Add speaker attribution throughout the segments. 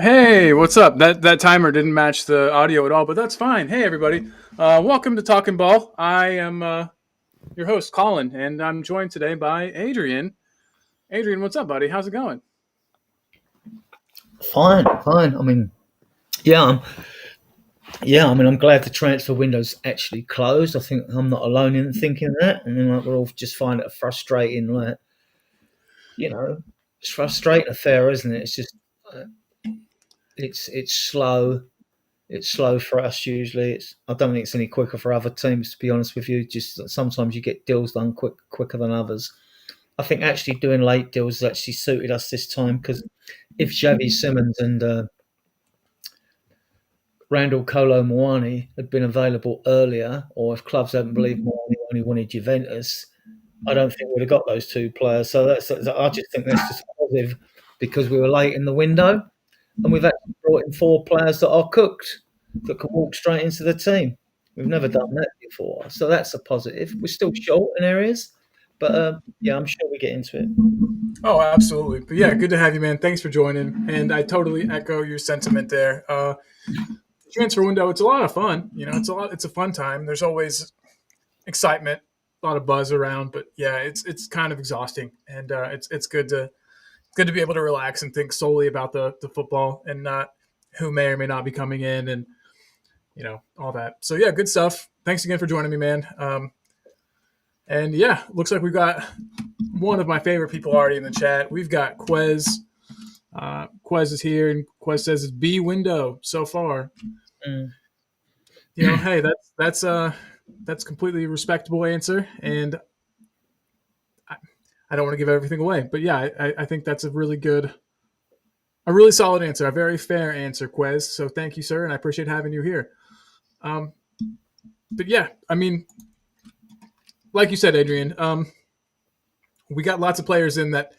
Speaker 1: Hey, what's up? That timer didn't match the audio at all, but that's fine. Hey, everybody. Welcome to Talking Ball. I am your host, Colin, and I'm joined today by Adrian. Adrian, what's up, buddy? How's it going?
Speaker 2: Fine, fine. Yeah, I'm, I'm glad the transfer window's actually closed. I think I'm not alone in thinking that. We're all just find it a frustrating, it's frustrating affair, isn't it? It's just, uh, it's slow. It's slow for us usually. I don't think it's any quicker for other teams, to be honest with you. Just that sometimes you get deals done quicker than others. I think actually doing late deals has actually suited us this time because if Xavi Simmons and Randall Kolo Muani had been available earlier, or if clubs hadn't believed Muani only wanted Juventus, I don't think we'd have got those two players. So I just think that's just positive because we were late in the window, and we've actually brought in four players that are cooked that can walk straight into the team. We've never done that before, so that's a positive. We're still short in areas, but yeah, I'm sure we get into it.
Speaker 1: Oh, absolutely. But yeah, good to have you, man. Thanks for joining. And I totally echo your sentiment there. Transfer window, it's a lot of fun. It's a fun time. There's always excitement, a lot of buzz around, but yeah, it's kind of exhausting, and it's good to be able to relax and think solely about the football and not who may or may not be coming in and all that. So yeah, good stuff. Thanks again for joining me, man. And yeah, looks like we've got one of my favorite people already in the chat. We've got Quez. Quez is here, and Quez says it's B window so far.
Speaker 2: Mm.
Speaker 1: Hey, that's completely respectable answer, and I don't want to give everything away, but yeah, I think that's a really solid answer, a very fair answer, Quez. So thank you, sir, and I appreciate having you here. Um, but yeah, I mean, like you said, Adrian, we got lots of players in that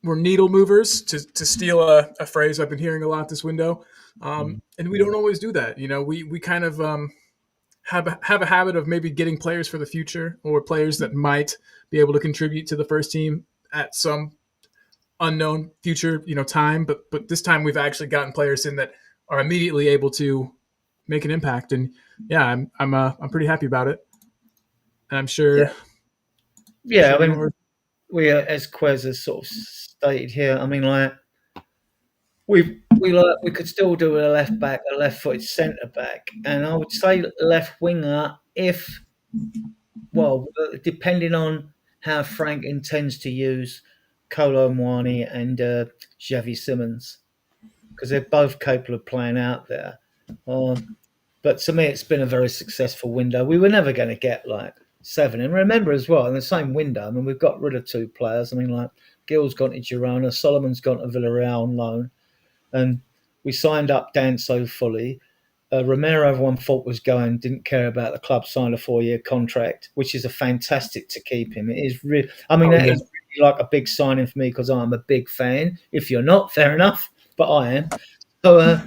Speaker 1: were needle movers, to steal a phrase I've been hearing a lot this window. And we don't always do that. We kind of have a habit of maybe getting players for the future or players that might be able to contribute to the first team at some unknown future, time. But this time we've actually gotten players in that are immediately able to make an impact, and yeah, I'm pretty happy about it. And I'm
Speaker 2: Yeah,
Speaker 1: sure,
Speaker 2: yeah.
Speaker 1: yours.
Speaker 2: As Quez has sort of stated here, we could still do a left back, a left footed centre back, and I would say left winger if depending on how Frank intends to use Kolo Muani and Xavi Simmons because they're both capable of playing out there. But to me, it's been a very successful window. We were never going to get like seven. And remember as well, in the same window, we've got rid of two players. Like Gill's gone to Girona, Solomon's gone to Villarreal on loan, and we signed up Danso fully. Romero, everyone thought was going, didn't care about the club, signed a 4-year contract, which is a fantastic to keep him. It is really,
Speaker 1: Oh
Speaker 2: that
Speaker 1: yeah.
Speaker 2: is really like a big signing for me because I'm a big fan. If you're not, fair enough, but I am. So,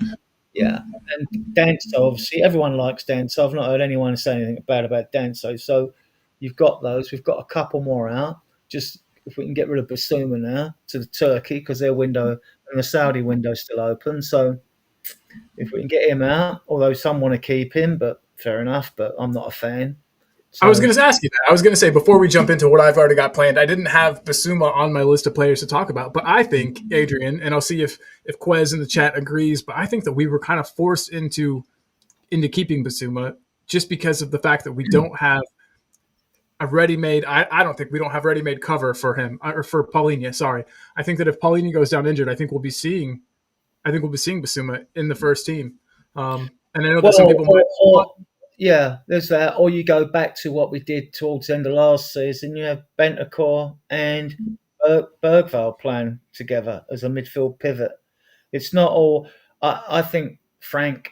Speaker 2: yeah. And Danso, obviously, everyone likes Danso. I've not heard anyone say anything bad about Danso. So you've got those. We've got a couple more out. Just if we can get rid of Basuma now to the Turkey because their window and the Saudi window is still open. So if we can get him out, although some want to keep him, but fair enough. But I'm not a fan.
Speaker 1: I was
Speaker 2: So
Speaker 1: going to ask you that. I was going to say before we jump into what I've already got planned, I didn't have Basuma on my list of players to talk about, but I think Adrian, and I'll see if Quez in the chat agrees, but I think that we were kind of forced into keeping Basuma just because of the fact that we don't have a ready-made. I don't think we don't have ready-made cover for him or for Paulinho. Sorry, I think that if Paulinho goes down injured, I think we'll be seeing Basuma in the first team. And I know that some
Speaker 2: well,
Speaker 1: people might.
Speaker 2: yeah, there's that. Or you go back to what we did towards the end of last season. You have Bentancur and Bergvall playing together as a midfield pivot. It's not all. I think Frank.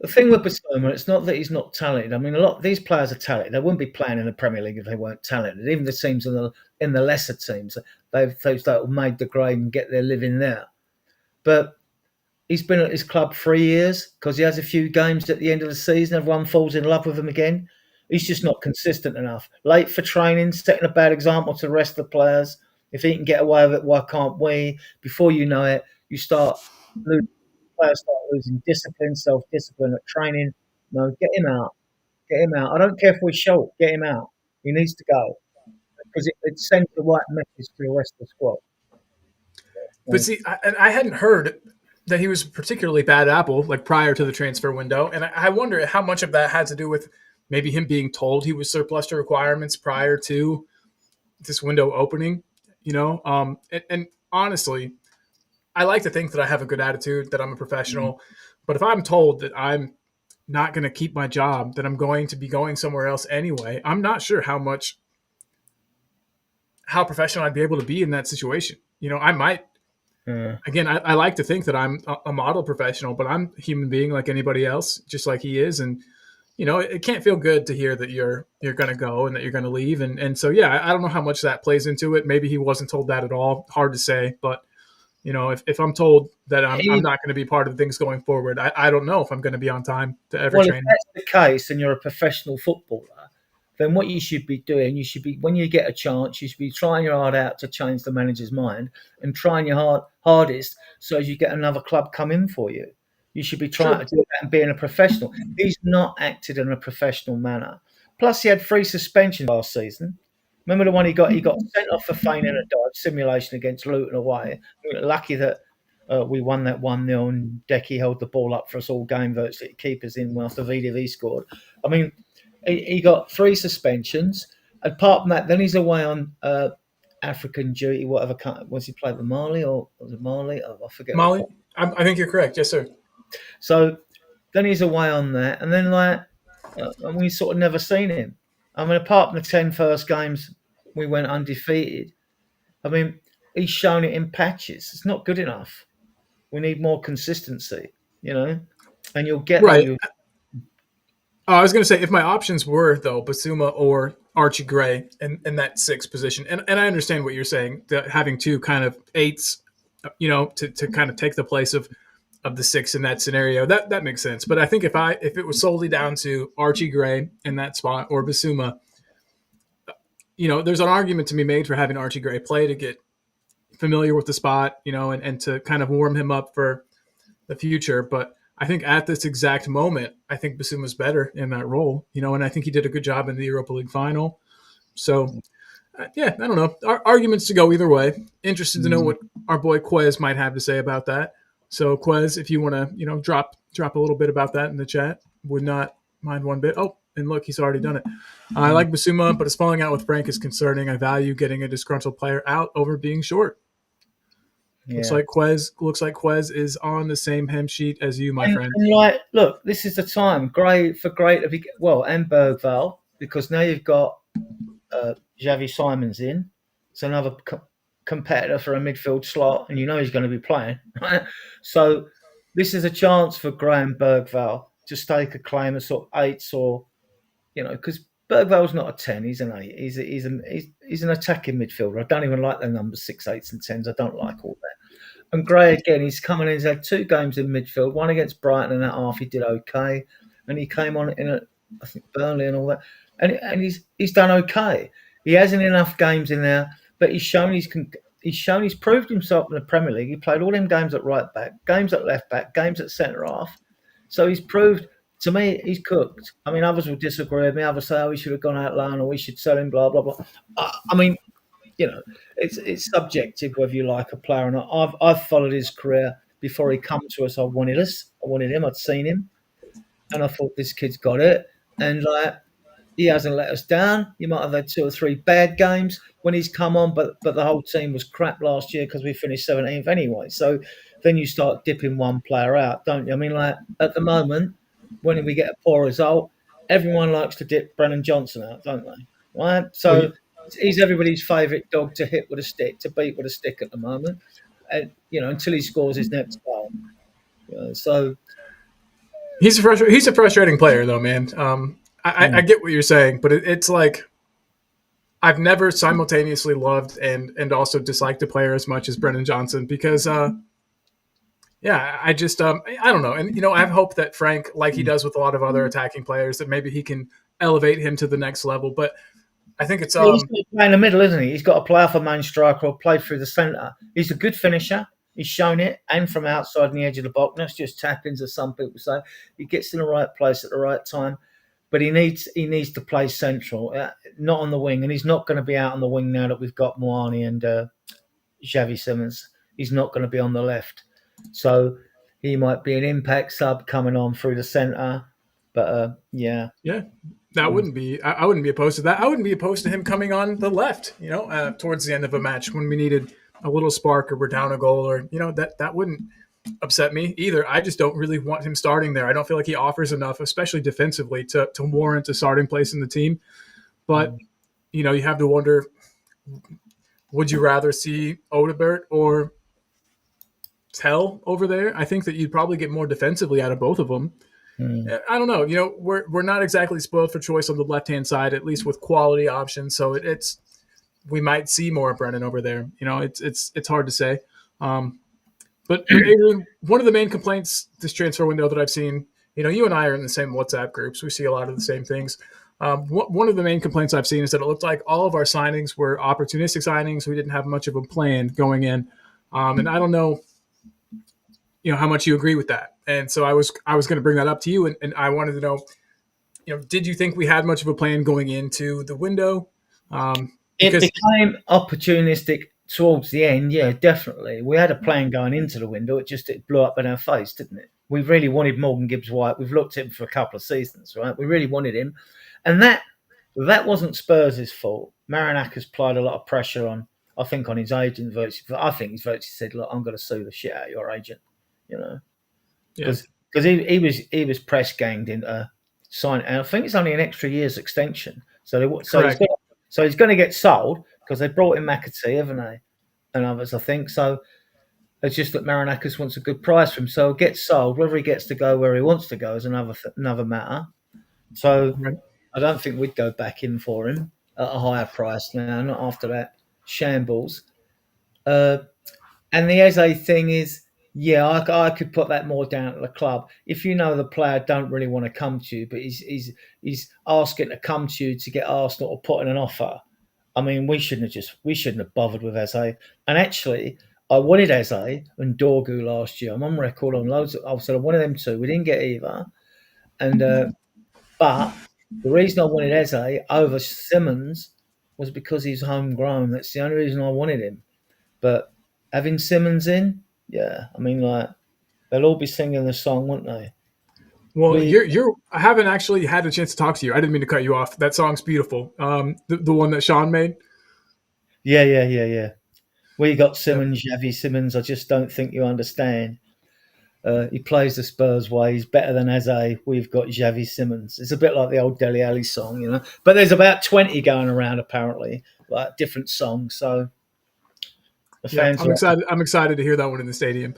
Speaker 2: The thing with Basuma, it's not that he's not talented. A lot of these players are talented. They wouldn't be playing in the Premier League if they weren't talented. Even the teams in the lesser teams, they've those that have made the grade and get their living there. But he's been at his club 3 years because he has a few games at the end of the season. Everyone falls in love with him again. He's just not consistent enough. Late for training, setting a bad example to the rest of the players. If he can get away with it, why can't we? Before you know it, you start losing, players start losing discipline, self-discipline at training. No, get him out. Get him out. I don't care if we're short. Get him out. He needs to go because it sends the right message to the rest of the squad.
Speaker 1: But
Speaker 2: So,
Speaker 1: see, I hadn't heard that he was a particularly bad apple like prior to the transfer window, and I wonder how much of that had to do with maybe him being told he was surplus to requirements prior to this window opening. And honestly, I like to think that I have a good attitude, that I'm a professional, but if I'm told that I'm not going to keep my job, that I'm going to be going somewhere else anyway, I'm not sure how professional I'd be able to be in that situation. I might.
Speaker 2: yeah.
Speaker 1: Again, I like to think that I'm a model professional, but I'm a human being like anybody else, just like he is. And it can't feel good to hear that you're going to go and that you're going to leave. And so yeah, I don't know how much that plays into it. Maybe he wasn't told that at all. Hard to say, but if I'm told that I'm
Speaker 2: He,
Speaker 1: not going to be part of things going forward, I don't know if I'm going to be on time to every
Speaker 2: well, if
Speaker 1: training.
Speaker 2: that's the case, and you're a professional footballer, then what you should be doing, you should be when you get a chance, you should be trying your hard out to change the manager's mind and trying your hardest so as you get another club come in for you. You should be trying
Speaker 1: Sure.
Speaker 2: to do that and being a professional. He's not acted in a professional manner. Plus, he had 3 suspensions last season. Remember the one he got? He got sent off for feigning a dive simulation against Luton away. We were lucky that we won that 1-0 and Decky held the ball up for us all game virtually. Keepers in after VDV scored. I mean, he got 3 suspensions. Apart from that, then he's away on African duty, whatever. Was he played with Mali or was it Mali? Oh, I forget what
Speaker 1: Molly,
Speaker 2: club.
Speaker 1: I think you're correct. Yes, sir.
Speaker 2: So then he's away on that, and then and we sort of never seen him. I mean, apart from the 10 first games, we went undefeated. I mean, he's shown it in patches. It's not good enough. We need more consistency, and you'll get all
Speaker 1: Right.
Speaker 2: your.
Speaker 1: I was going to say if my options were though Basuma or Archie Gray in that sixth position, and I understand what you're saying, that having two kind of eights, to kind of take the place of the six in that scenario, that makes sense. But I think if it was solely down to Archie Gray in that spot or Basuma, there's an argument to be made for having Archie Gray play to get familiar with the spot, and to kind of warm him up for the future. But I think at this exact moment, I think Basuma's better in that role, and I think he did a good job in the Europa League final. So, yeah, I don't know. Arguments to go either way. Interested to know what our boy Quez might have to say about that. So, Quez, if you want to, drop a little bit about that in the chat, would not mind one bit. Oh, and look, he's already done it. I like Basuma, but his falling out with Frank is concerning. I value getting a disgruntled player out over being short. Looks
Speaker 2: Yeah.
Speaker 1: like Quez is on the same hem sheet as you, my friend.
Speaker 2: And look, this is the time. Great to be and Bergvall, because now you've got Xavi Simons in. It's another competitor for a midfield slot, and he's going to be playing. Right? So this is a chance for Graham Bergvall to stake a claim of sort of eights, or because Bergvall's not a 10, he's an 8. He's an attacking midfielder. I don't even like the numbers 6, 8s, and 10s. I don't like all that. And Gray again, he's coming in. He's had 2 games in midfield, one against Brighton, and that half he did okay, and he came on I think Burnley and all that, and he's done okay. He hasn't enough games in there, but he's proved himself in the Premier League. He played all them games at right back, games at left back, games at centre half. So he's proved. To me, he's cooked. I mean, others will disagree with me. Others say, we should have gone out loan or we should sell him, blah, blah, blah. I mean, it's subjective whether you like a player or not. I've followed his career before he come to us. I wanted him. I'd seen him, and I thought this kid's got it. And he hasn't let us down. You might have had 2 or 3 bad games when he's come on, but the whole team was crap last year because we finished 17th anyway. So then you start dipping one player out, don't you? I mean, at the moment, when we get a poor result, everyone likes to dip Brennan Johnson out, don't they? Right?
Speaker 1: Well,
Speaker 2: So he's everybody's favourite dog to hit with a stick, to beat with a stick at the moment, and until he scores his next goal. So
Speaker 1: he's a frustrating player, though, man. I get what you're saying, but it's like I've never simultaneously loved and also disliked a player as much as Brennan Johnson because, yeah, I just I don't know, and I have hope that Frank, like he does with a lot of other attacking players, that maybe he can elevate him to the next level. But I think it's
Speaker 2: he's got to play in the middle, isn't he? He's got to play off a main striker or play through the centre. He's a good finisher. He's shown it, and from outside on the edge of the box. That's just tap-ins, as some people say. He gets in the right place at the right time, but he needs to play central, not on the wing, and he's not going to be out on the wing now that we've got Moani and Xavi Simons. He's not going to be on the left, so he might be an impact sub coming on through the centre. But yeah,
Speaker 1: Yeah, that
Speaker 2: mm,
Speaker 1: wouldn't be. I wouldn't be opposed to that. I wouldn't be opposed to him coming on the left. Towards the end of a match when we needed a little spark or we're down a goal, or that wouldn't upset me either. I just don't really want him starting there. I don't feel like he offers enough, especially defensively, to warrant a starting place in the team. But
Speaker 2: mm,
Speaker 1: you have to wonder: would you rather see Odebert or Tell over there? I think that you'd probably get more defensively out of both of them.
Speaker 2: mm,
Speaker 1: I don't know. We're not exactly spoiled for choice on the left hand side, at least with quality options. So it's we might see more of Brennan over there. It's hard to say. But Adrian, one of the main complaints this transfer window that I've seen, you and I are in the same WhatsApp groups. We see a lot of the same things. One of the main complaints I've seen is that it looked like all of our signings were opportunistic signings. We didn't have much of a plan going in, and I don't know, how much you agree with that. And so I was going to bring that up to you, and I wanted to know, did you think we had much of a plan going into the window?
Speaker 2: it
Speaker 1: Because
Speaker 2: became opportunistic towards the end. Yeah, definitely. We had a plan going into the window. It blew up in our face, didn't it? We really wanted Morgan Gibbs White. We've looked at him for a couple of seasons, right? We really wanted him, and that wasn't Spurs' fault. Marinakis applied a lot of pressure on, I think, on his agent. I think he's virtually said, "Look, I'm going to sue the shit out of your agent," you know,
Speaker 1: yeah,
Speaker 2: because he was press ganged into sign. And I think it's only an extra year's extension.
Speaker 1: correct.
Speaker 2: So he's going to get sold because they brought in McAtee, haven't they, and others, I think. So it's just that Marinakis wants a good price for him, so he'll get sold. Whether he gets to go where he wants to go is another matter. So
Speaker 1: Right.
Speaker 2: I don't think we'd go back in for him at a higher price now. Not after that shambles. Uh, and the Eze thing is, yeah, I could put that more down to the club. If you know the player don't really want to come to you, but he's asking to come to you to get Arsenal or put in an offer. I mean, we shouldn't have bothered with Eze. And actually, I wanted Eze and Dorgu last year. I'm on record on loads. I said I wanted them too. We didn't get either. And but the reason I wanted Eze over Simmons was because he's homegrown. That's the only reason I wanted him. But having Simmons in, yeah, I mean, like they'll all be singing the song, won't they?
Speaker 1: Well,
Speaker 2: We,
Speaker 1: you're. I haven't actually had a chance to talk to you. I didn't mean to cut you off. That song's beautiful. The one that Sean made.
Speaker 2: yeah, yeah, yeah, yeah. We got
Speaker 1: Yeah.
Speaker 2: Simmons, Javi Simmons. I just don't think you understand. He plays the Spurs way. He's better than Eze. We've got Javi Simmons. It's a bit like the old Dele Alli song. But there's about 20 going around apparently, like different songs. So the
Speaker 1: Yeah,
Speaker 2: fans
Speaker 1: I'm
Speaker 2: are.
Speaker 1: excited. I'm excited to hear that one in the stadium.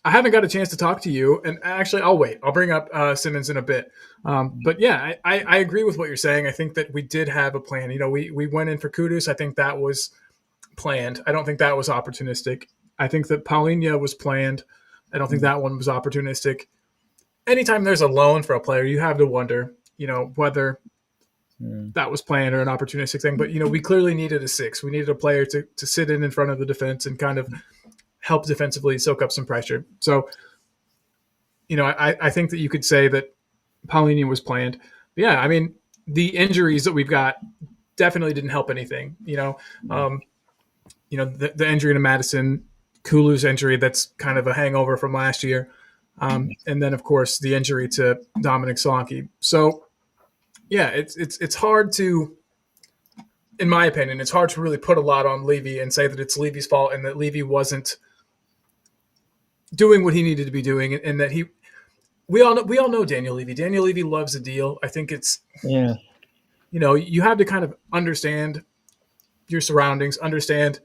Speaker 1: I haven't got a chance to talk to you, and actually, I'll wait. I'll bring up Simmons in a bit. But yeah, I agree with what you're saying. I think that we did have a plan. We went in for Kudus. I think that was planned. I don't think that was opportunistic. I think that Paulinho was planned. I don't think that one was opportunistic. Anytime there's a loan for a player, you have to wonder, whether
Speaker 2: Mm,
Speaker 1: that was planned or an opportunistic thing. But we clearly needed a six. We needed a player to sit in front of the defense and kind of help defensively soak up some pressure. So I think that you could say that Paulinho was planned. But yeah, I mean the injuries that we've got definitely didn't help anything. Um, the injury to Madison, Kulu's injury that's kind of a hangover from last year, and then of course the injury to Dominic Solanke. So yeah, it's hard to, in my opinion, it's hard to really put a lot on Levy and say that it's Levy's fault and that Levy wasn't doing what he needed to be doing, and that we all know Daniel Levy. Daniel Levy loves a deal. I think it's
Speaker 2: yeah.
Speaker 1: you have to kind of understand your surroundings, understand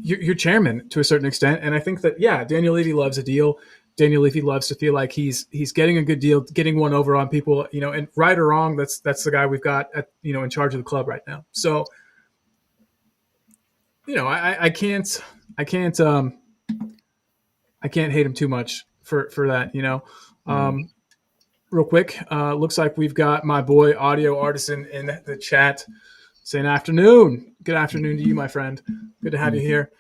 Speaker 1: your chairman to a certain extent, and I think that yeah, Daniel Levy loves a deal. Daniel Levy loves to feel like he's getting a good deal, getting one over on people, and right or wrong, that's the guy we've got in charge of the club right now. So I can't I can't hate him too much for that.
Speaker 2: Mm.
Speaker 1: Um, Real quick, looks like we've got my boy Audio Artisan in the chat saying afternoon. Good afternoon to you, my friend. Good to have you
Speaker 2: Mm.
Speaker 1: here.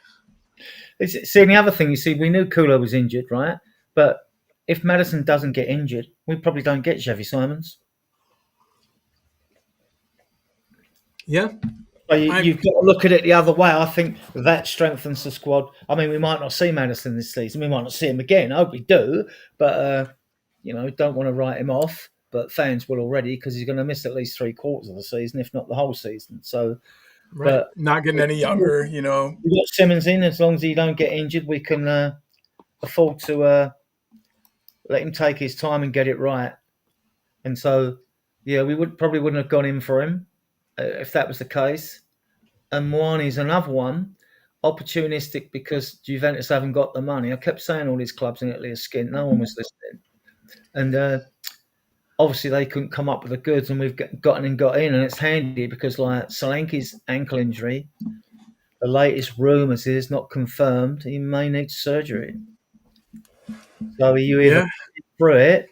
Speaker 2: See, and the other thing, you see, we knew Kula was injured, right? But if Madison doesn't get injured, we probably don't get Xavi Simons.
Speaker 1: Yeah,
Speaker 2: So
Speaker 1: I
Speaker 2: you've got to look at it the other way. I think that strengthens the squad. I mean, we might not see Madison this season. We might not see him again. I hope we do. But, don't want to write him off. But fans will already because he's going to miss at least 3/4 of the season, if not the whole season. So,
Speaker 1: right.
Speaker 2: but
Speaker 1: Not getting any younger, you know.
Speaker 2: we've got Simmons in. As long as he don't get injured, we can afford to let him take his time and get it right. And so, yeah, we probably wouldn't have gone in for him if that was the case. And Moani's another one, opportunistic because Juventus haven't got the money. I kept saying all these clubs in Italy are skint. No one was listening. And obviously they couldn't come up with the goods, and we've gotten and got in. And it's handy because, like, Solanke's ankle injury, the latest rumours is not confirmed. He may need surgery. So you either
Speaker 1: Yeah,
Speaker 2: put through it,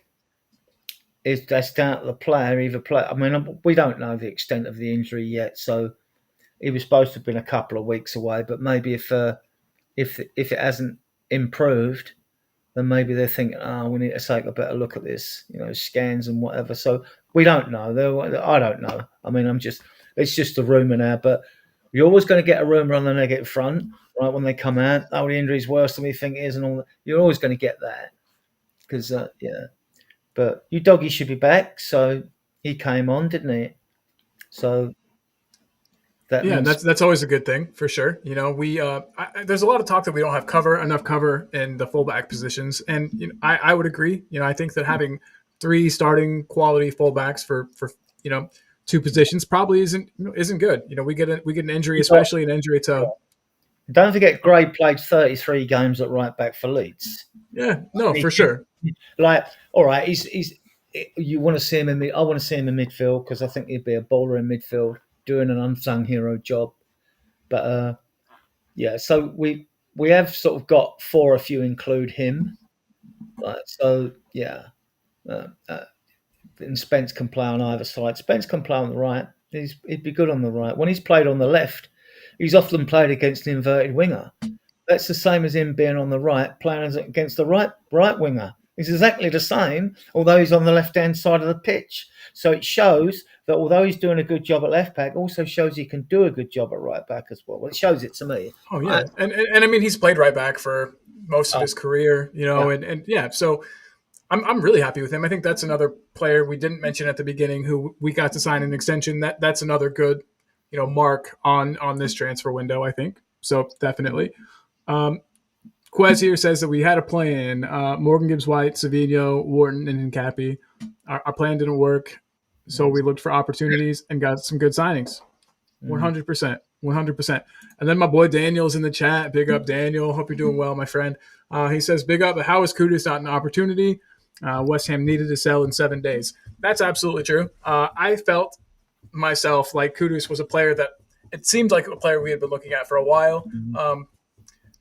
Speaker 2: that's down to the player. Either play. I mean, we don't know the extent of the injury yet, so he was supposed to have been a couple of weeks away. But maybe if it hasn't improved, then maybe they're thinking, oh, we need to take a better look at this, scans and whatever. So we don't know. I don't know. I mean, it's just a rumour now. But you're always going to get a rumour on the negative front, right? When they come out, oh, the injury's worse than we think it is, and all that. You're always going to get that because, yeah. But Udogi should be back, so he came on, didn't he? So that
Speaker 1: yeah, and
Speaker 2: means
Speaker 1: that's always a good thing for sure. You know, there's a lot of talk that we don't have enough cover in the fullback positions, and I would agree. You know, I think that having three starting quality fullbacks for two positions probably isn't good. You know, we get an injury, especially an injury to.
Speaker 2: don't forget Gray played 33 games at right back for Leeds.
Speaker 1: Yeah, no, for sure.
Speaker 2: Like, all right, he's you want to see him I want to see him in midfield because I think he'd be a bowler in midfield doing an unsung hero job. But yeah, so we have sort of got four if you include him. Right, so yeah, uh, uh, and Spence can play on either side. Spence can play on the right. He'd be good on the right. When he's played on the left, he's often played against an inverted winger. That's the same as him being on the right, playing against the right winger. He's exactly the same, although he's on the left-hand side of the pitch. So it shows that although he's doing a good job at left back, also shows he can do a good job at right back as well. Well, it shows it to me.
Speaker 1: Oh
Speaker 2: Right?
Speaker 1: yeah, and I mean he's played right back for most of
Speaker 2: Oh,
Speaker 1: his career,
Speaker 2: yeah.
Speaker 1: and yeah, so I'm really happy with him. I think that's another player we didn't mention at the beginning who we got to sign an extension. That's another good, mark on this transfer window. I think so definitely. Um, Quez here says that we had a plan. Morgan Gibbs White, Savino, Wharton, and Hincapi. Our plan didn't work, so we looked for opportunities and got some good signings.
Speaker 2: Mm.
Speaker 1: 100%. 100%. And then my boy Daniel's in the chat. Big up, Daniel. Hope you're doing well, my friend. He says, big up, how is Kudus not an opportunity? West Ham needed to sell in 7 days. That's absolutely true. I felt myself like Kudus was a player that it seemed like a player we had been looking at for a while.
Speaker 2: Mm.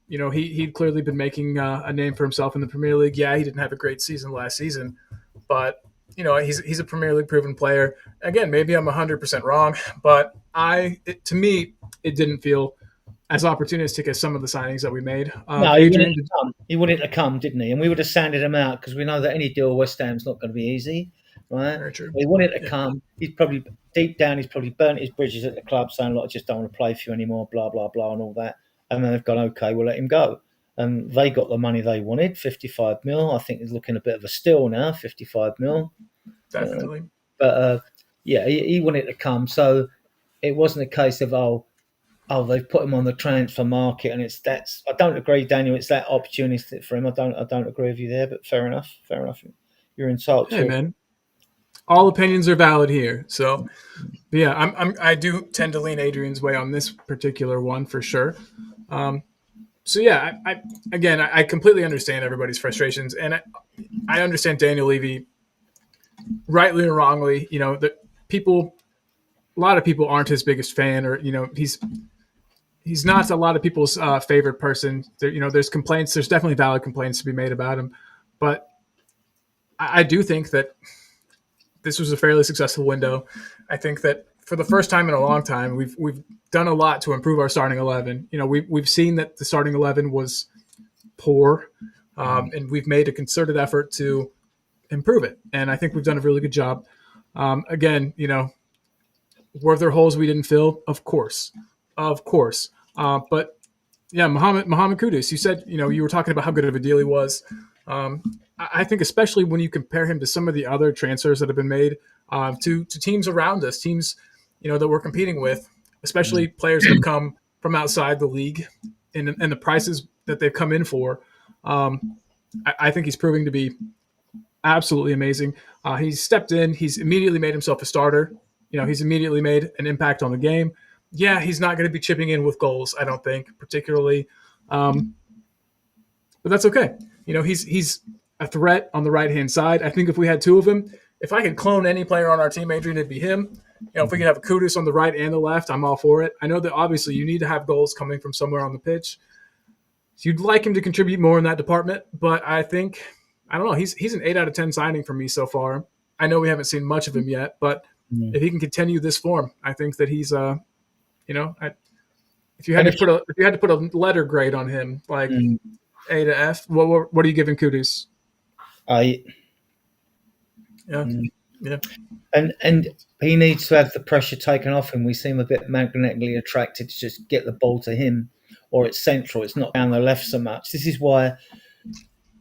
Speaker 1: He'd clearly been making a name for himself in the Premier League. Yeah, he didn't have a great season last season, but he's a Premier League proven player. Again, maybe I'm 100% wrong, but to me, it didn't feel as opportunistic as some of the signings that we made.
Speaker 2: No, he wanted
Speaker 1: Adrian,
Speaker 2: to come. He wanted to come, didn't he? And we would have sanded him out because we know that any deal with West Ham's not going to be easy, right?
Speaker 1: very true.
Speaker 2: He wanted to
Speaker 1: Yeah,
Speaker 2: come. He's probably deep down. He's probably burnt his bridges at the club, saying, "Look, I just don't want to play for you anymore." Blah blah blah, and all that. And then they've gone, "Okay, we'll let him go." And they got the money they wanted, 55 mil. I think he's looking a bit of a steal now, 55 mil. Uh,
Speaker 1: definitely.
Speaker 2: but yeah, he wanted to come, so it wasn't a case of they've put him on the transfer market, and that's. I don't agree, Daniel. It's that opportunistic for him. I don't agree with you there, but fair enough. Fair enough. You're entitled
Speaker 1: Hey,
Speaker 2: to.
Speaker 1: man, all opinions are valid here. So, yeah, I do tend to lean Adrian's way on this particular one for sure. So yeah, I completely understand everybody's frustrations, and I understand Daniel Levy, rightly or wrongly. That a lot of people aren't his biggest fan, or he's not a lot of people's favorite person. There's complaints. There's definitely valid complaints to be made about him, but I do think that this was a fairly successful window. I think that for the first time in a long time, we've done a lot to improve our starting 11. We've seen that the starting 11 was poor, and we've made a concerted effort to improve it. And I think we've done a really good job. Again, were there holes we didn't fill? Of course. But yeah, Muhammad Kudus. You said you were talking about how good of a deal he was. I think especially when you compare him to some of the other transfers that have been made to teams around us, teams that we're competing with, especially players that have come from outside the league, and the prices that they've come in for. I think he's proving to be absolutely amazing. He's stepped in. He's immediately made himself a starter. He's immediately made an impact on the game. Yeah, he's not going to be chipping in with goals, I don't think, particularly. But that's okay. He's a threat on the right-hand side. I think if we had two of them, if I could clone any player on our team, Adrian, it'd be him. If we could have a Kudus on the right and the left, I'm all for it. I know that obviously you need to have goals coming from somewhere on the pitch. So you'd like him to contribute more in that department, but I don't know. He's an 8 out of 10 signing for me so far. I know we haven't seen much of him yet, but if he can continue this form, I think that he's if you had to put a letter grade on him, like A to F, what are you giving Kudus?
Speaker 2: I
Speaker 1: Yeah, yeah,
Speaker 2: and he needs to have the pressure taken off him. We seem a bit magnetically attracted to just get the ball to him, or it's central. It's not down the left so much. This is why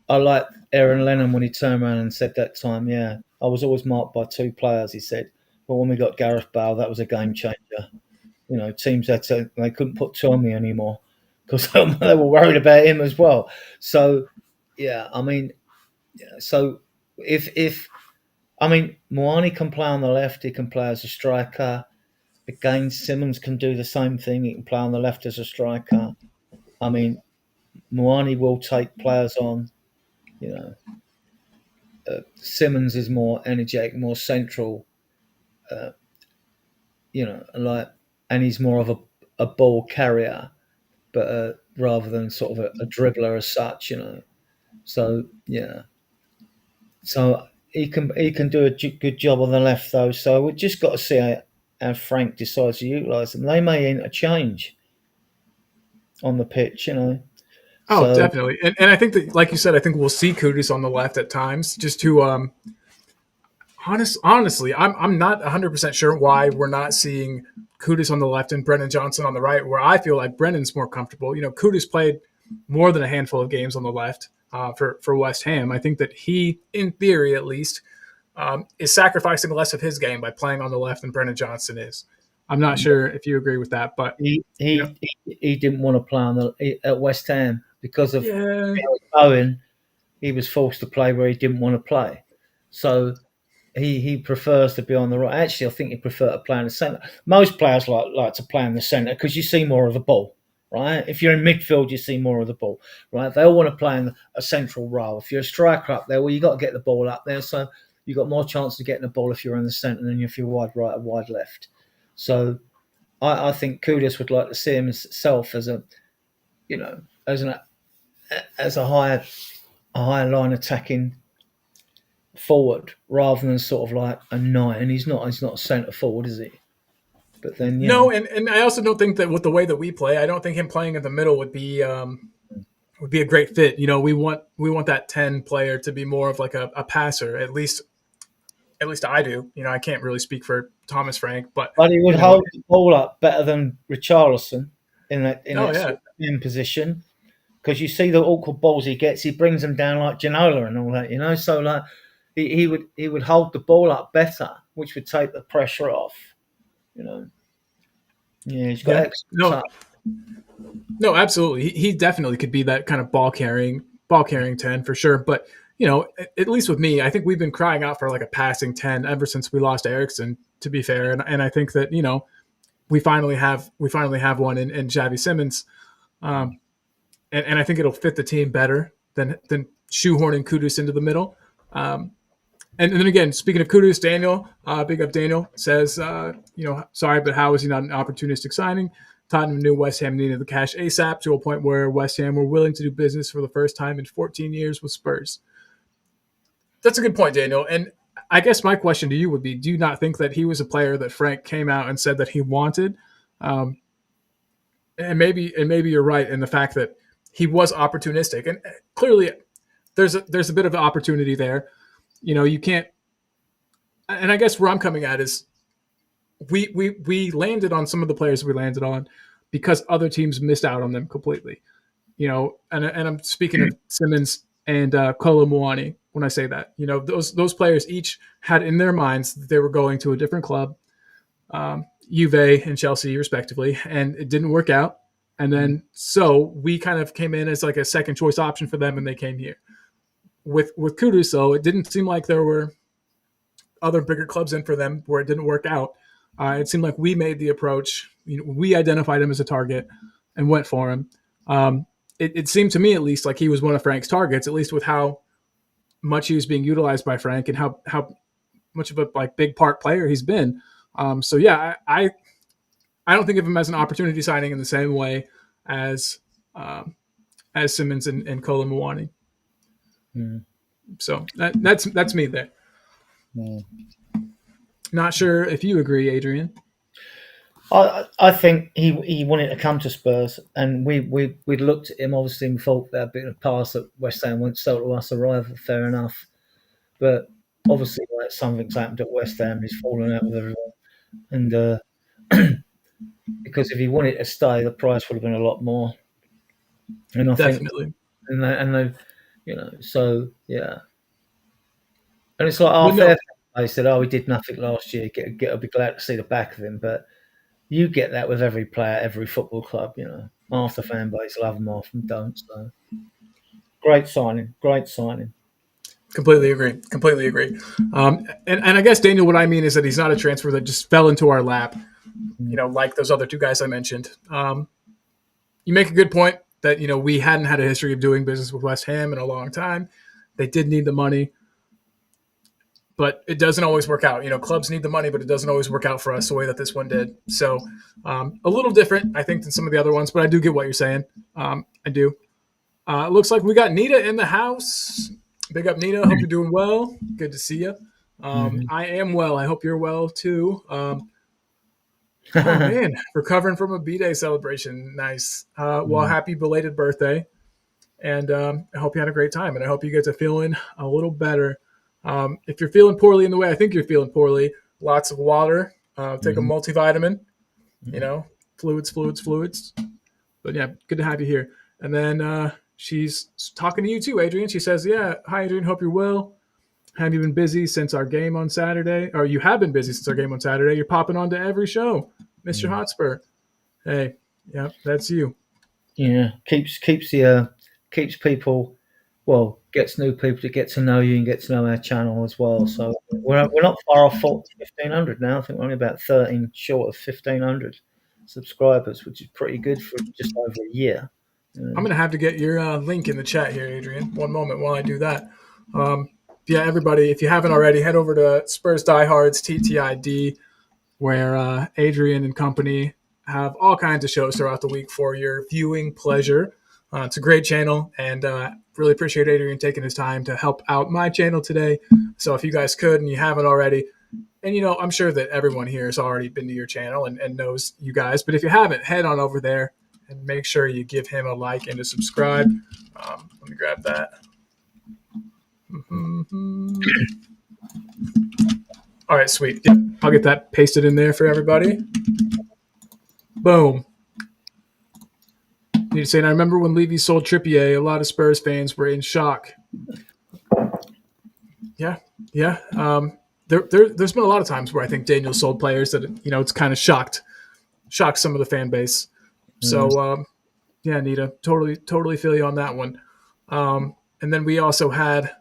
Speaker 2: I like Aaron Lennon when he turned around and said that time, yeah, I was always marked by two players, he said. But when we got Gareth Bale, that was a game changer. Teams they couldn't put two on me anymore because they were worried about him as well. So, yeah, I mean, so if Moani can play on the left, he can play as a striker. Again, Simmons can do the same thing. He can play on the left as a striker. I mean, Moani will take players on. Simmons is more energetic, more central. And he's more of a ball carrier, but rather than sort of a dribbler as such. So yeah, so he can do a good job on the left though. So we've just got to see how Frank decides to utilise them. They may interchange on the pitch.
Speaker 1: Oh,
Speaker 2: So
Speaker 1: definitely. And I think that, like you said, I think we'll see Kudus on the left at times just to honestly, I'm not 100% sure why we're not seeing Kudus on the left and Brennan Johnson on the right, where I feel like Brennan's more comfortable. Kudus played more than a handful of games on the left for West Ham. I think that he, in theory at least, is sacrificing less of his game by playing on the left than Brennan Johnson is. I'm not sure if you agree with that, but
Speaker 2: he didn't want to play at West Ham because of
Speaker 1: yeah.
Speaker 2: Owen. He was forced to play where he didn't want to play. So he prefers to be on the right. Actually, I think he prefer to play in the centre. Most players like to play in the centre because you see more of the ball, right? If you're in midfield, you see more of the ball, right? They all want to play in a central role. If you're a striker up there, well, you got to get the ball up there, so you've got more chance of getting the ball if you're in the centre than if you're wide right or wide left. So I think Kudus would like to see himself as a higher line attacking forward rather than sort of like a 9. He's not a centre forward, is he? But then
Speaker 1: No, and I also don't think that with the way that we play, I don't think him playing in the middle would be a great fit. We want that 10 player to be more of like a passer. At least I do. I can't really speak for Thomas Frank, but
Speaker 2: he would hold the ball up better than Richarlison in that
Speaker 1: yeah.
Speaker 2: sort of position, because you see the awkward balls he gets, he brings them down like Ginola and all that. So like he would hold the ball up better, which would take the pressure off. Yeah, he's got excellent touch.
Speaker 1: No, absolutely. He definitely could be that kind of ball carrying 10 for sure. But at least with me, I think we've been crying out for like a passing 10 ever since we lost Eriksson. To be fair, and I think that we finally have one in Xavi Simmons, and I think it'll fit the team better than shoehorning Kudus into the middle. And then again, speaking of Kudus, Daniel, big up Daniel, says, sorry, but how is he not an opportunistic signing? Tottenham knew West Ham needed the cash ASAP to a point where West Ham were willing to do business for the first time in 14 years with Spurs. That's a good point, Daniel. And I guess my question to you would be: do you not think that he was a player that Frank came out and said that he wanted? Um, and maybe you're right in the fact that he was opportunistic, and clearly there's a bit of opportunity there. You can't. And I guess where I'm coming at is we landed on some of the players we landed on because other teams missed out on them completely. And I'm speaking of Simmons and Kolo Muani when I say that. Those players each had in their minds that they were going to a different club, Juve and Chelsea respectively, and it didn't work out. And then so we kind of came in as like a second choice option for them, and they came here. With Kudus, though, it didn't seem like there were other bigger clubs in for them where it didn't work out. It seemed like we made the approach. We identified him as a target and went for him. It seemed to me, at least, like he was one of Frank's targets, at least with how much he was being utilized by Frank and how much of a big part player he's been. So yeah, I don't think of him as an opportunity signing in the same way as Simmons and Kolo Muani. So that's me there. Not sure if you agree, Adrian.
Speaker 2: I think he wanted to come to Spurs, and we looked at him. Obviously, and thought that bit of pass at West Ham went so to us a rival. Fair enough, but obviously, like something's happened at West Ham. He's fallen out with everyone, and because if he wanted to stay, the price would have been a lot more. And I
Speaker 1: Definitely.
Speaker 2: think, and they, so yeah. And it's like
Speaker 1: But
Speaker 2: our
Speaker 1: no,
Speaker 2: fair play said, "Oh, he did nothing last year. I'll be glad to see the back of him." But you get that with every player, every football club. Half the fan base love them, half them don't. So great signing, great signing.
Speaker 1: completely agree. And I guess, Daniel, what I mean is that he's not a transfer that just fell into our lap, like those other two guys I mentioned. You make a good point that, we hadn't had a history of doing business with West Ham in a long time. They did need the money, but it doesn't always work out. Clubs need the money, but it doesn't always work out for us the way that this one did. So a little different, I think, than some of the other ones, but I do get what you're saying. I do. It looks like we got Nita in the house. Big up, Nita. Hope you're doing well. Good to see you. I am well. I hope you're well, too. Oh, man. Recovering from a B-Day celebration. Nice. Well, happy belated birthday. And I hope you had a great time. And I hope you get to feeling a little better. If you're feeling poorly in the way I think you're feeling poorly, lots of water. Take a multivitamin. Fluids. But, yeah, good to have you here. And then she's talking to you too, Adrian. She says, yeah, hi, Adrian. Hope you're well. Have you been busy since our game on Saturday? Or you have been busy since our game on Saturday. You're popping on to every show, Mr. Hotspur. Hey, yeah, that's you.
Speaker 2: Yeah, keeps people, gets new people to get to know you and get to know our channel as well. So we're not far off 1,500 now. I think we're only about 13 short of 1,500 subscribers, which is pretty good for just over a year.
Speaker 1: I'm going to have to get your link in the chat here, Adrian. One moment while I do that. Yeah, everybody, if you haven't already, head over to Spurs Diehards TTID, where Adrian and company have all kinds of shows throughout the week for your viewing pleasure. It's a great channel, and really appreciate Adrian taking his time to help out my channel today. So if you guys could, and you haven't already, and I'm sure that everyone here has already been to your channel and knows you guys, but if you haven't, head on over there and make sure you give him a like and a subscribe. Let me grab that. All right, sweet. Yep, I'll get that pasted in there for everybody. Boom. Need to say, and I remember when Levy sold Trippier, a lot of Spurs fans were in shock. Yeah. There's been a lot of times where I think Daniel sold players that it's kind of shocked some of the fan base. So yeah, Nita, totally feel you on that one. And then we also had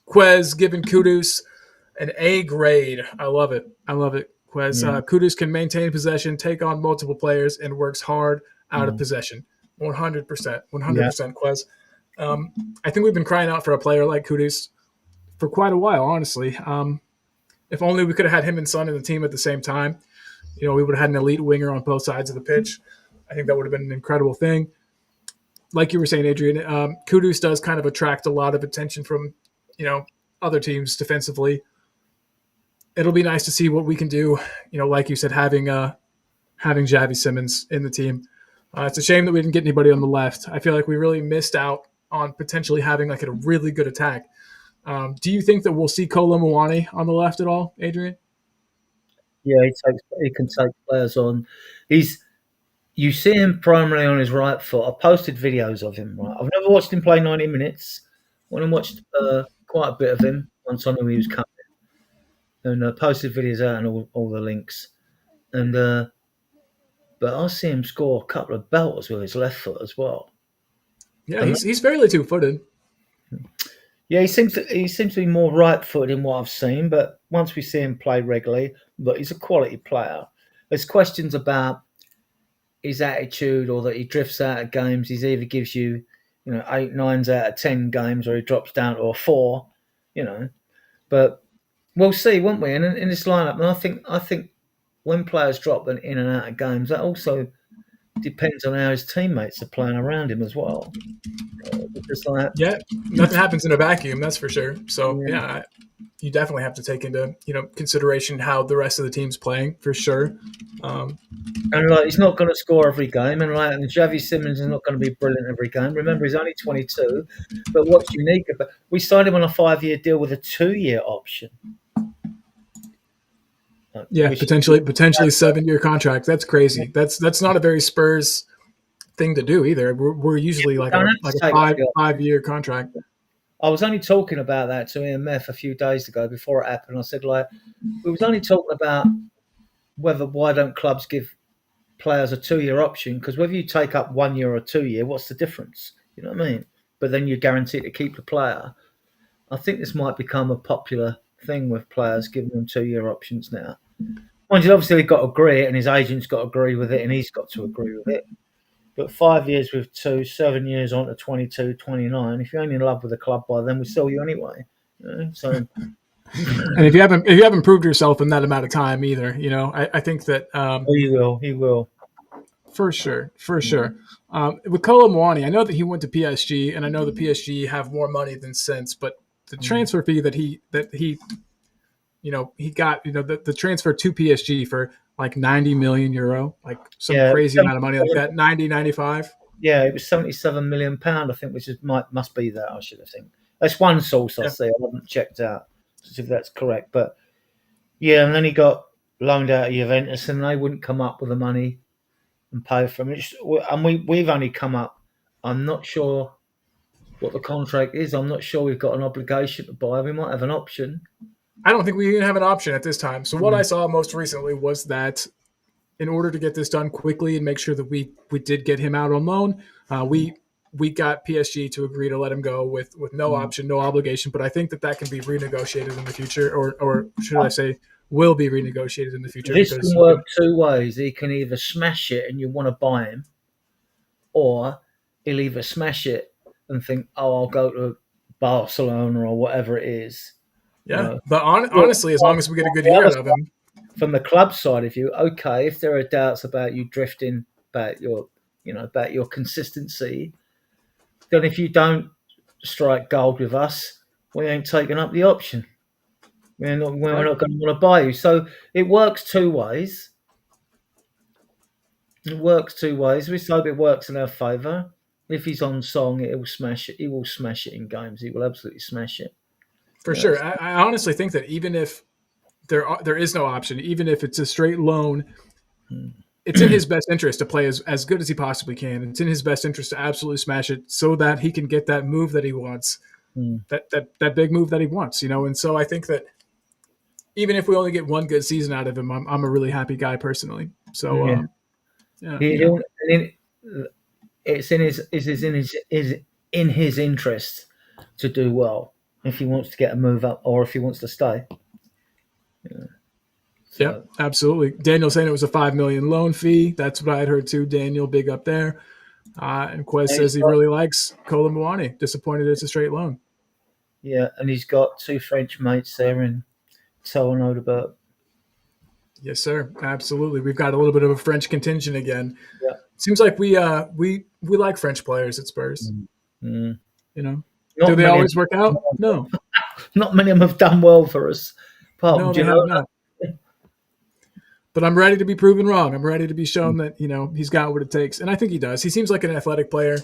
Speaker 1: Quez giving Kudus an A grade. I love it. Quez. Kudus can maintain possession, take on multiple players, and works hard out of possession. 100%. 100%, Quez. I think we've been crying out for a player like Kudus for quite a while, honestly. If only we could have had him and Son in the team at the same time. We would have had an elite winger on both sides of the pitch. I think that would have been an incredible thing. Like you were saying, Adrian, Kudus does kind of attract a lot of attention from, other teams defensively. It'll be nice to see what we can do. Like you said, having Javi Simmons in the team. It's a shame that we didn't get anybody on the left. I feel like we really missed out on potentially having like a really good attack. Do you think that we'll see Kolo Muani on the left at all, Adrian?
Speaker 2: Yeah, he can take players on. He's You see him primarily on his right foot. I posted videos of him. Right, I've never watched him play 90 minutes. When I watched quite a bit of him once I knew he was coming, and posted videos out and all the links. And but I see him score a couple of belters with his left foot as well.
Speaker 1: Yeah,
Speaker 2: And
Speaker 1: he's fairly two-footed.
Speaker 2: yeah, he seems to be more right-footed in what I've seen. But once we see him play regularly, but he's a quality player. There's questions about his attitude, or that he drifts out of games. He either gives you, 8 9s out of 10 games, or he drops down to a 4. But we'll see, won't we? And in this lineup, and I think when players drop in and out of games, that also depends on how his teammates are playing around him as well. Because
Speaker 1: Yeah, nothing happens in a vacuum, that's for sure. So
Speaker 2: yeah.
Speaker 1: yeah, you definitely have to take into consideration how the rest of the team's playing for sure.
Speaker 2: And he's not going to score every game, and Javi Simmons is not going to be brilliant every game. Remember, he's only 22. But what's unique about we signed him on a 5-year deal with a 2-year option.
Speaker 1: Yeah, potentially 7-year contract. That's crazy. That's not a very Spurs thing to do either. We're usually like a 5-year contract.
Speaker 2: I was only talking about that to EMF a few days ago before it happened. I said, we was only talking about why don't clubs give players a 2-year option? Because whether you take up 1 year or 2 year, what's the difference? You know what I mean? But then you're guaranteed to keep the player. I think this might become a popular thing with players giving them 2-year options now. Mind you, obviously, he's got to agree it, and his agent's got to agree with it, and he's got to agree with it. But 5 years with 7 years on to 22, 29. If you're only in love with the club by then, we sell you anyway. So,
Speaker 1: and if you haven't proved yourself in that amount of time either, I think that
Speaker 2: he will
Speaker 1: for sure. With Kolo Muani, I know that he went to PSG, and I know the PSG have more money than sense, but the transfer fee that he got, the transfer to PSG for like 90 million euro, like some crazy amount of money like that, 95.
Speaker 2: Yeah, it was 77 million pound, I think, which must be that. I should have think. That's one source I see. I haven't checked out to see if that's correct, but yeah, and then he got loaned out of Juventus, and they wouldn't come up with the money and pay for him. And we've only come up. I'm not sure what the contract is. I'm not sure we've got an obligation to buy. We might have an option.
Speaker 1: I don't think we even have an option at this time. So what I saw most recently was that in order to get this done quickly and make sure that we did get him out on loan, we got PSG to agree to let him go with no option, no obligation. But I think that can be renegotiated in the future, or should I say, will be renegotiated in the future.
Speaker 2: This can work two ways. He can either smash it and you want to buy him, or he'll either smash it and think, "Oh, I'll go to Barcelona or whatever it is."
Speaker 1: Yeah, but honestly, as long as we get a good year out of him.
Speaker 2: From the club side of you, okay, if there are doubts about you drifting, about your consistency, then if you don't strike gold with us, we ain't taking up the option. We're not going to want to buy you. So it works two ways. We hope it works in our favour. If he's on song, it will smash it. He will smash it in games. He will absolutely smash it.
Speaker 1: For sure. I honestly think that even if there is no option, even if it's a straight loan, it's in his best interest to play as good as he possibly can. It's in his best interest to absolutely smash it so that he can get that move that he wants, that big move that he wants, And so I think that even if we only get one good season out of him, I'm a really happy guy personally. So
Speaker 2: it's in his interest to do well if he wants to get a move up or if he wants to stay.
Speaker 1: Yeah, absolutely. Daniel saying it was a $5 million loan fee. That's what I had heard too. Daniel, big up there. And Quez says he really likes Kolo Muani. Disappointed it's a straight loan.
Speaker 2: Yeah, and he's got 2 French mates there in Tottenham.
Speaker 1: Yes, sir. Absolutely. We've got a little bit of a French contingent again.
Speaker 2: Yeah.
Speaker 1: Seems like we like French players at Spurs.
Speaker 2: Mm.
Speaker 1: Do they always work out? No.
Speaker 2: Not many of them have done well for us, apart from
Speaker 1: No, they have
Speaker 2: Girona.
Speaker 1: not. But I'm ready to be proven wrong. I'm ready to be shown that he's got what it takes, and I think he does. He seems like an athletic player.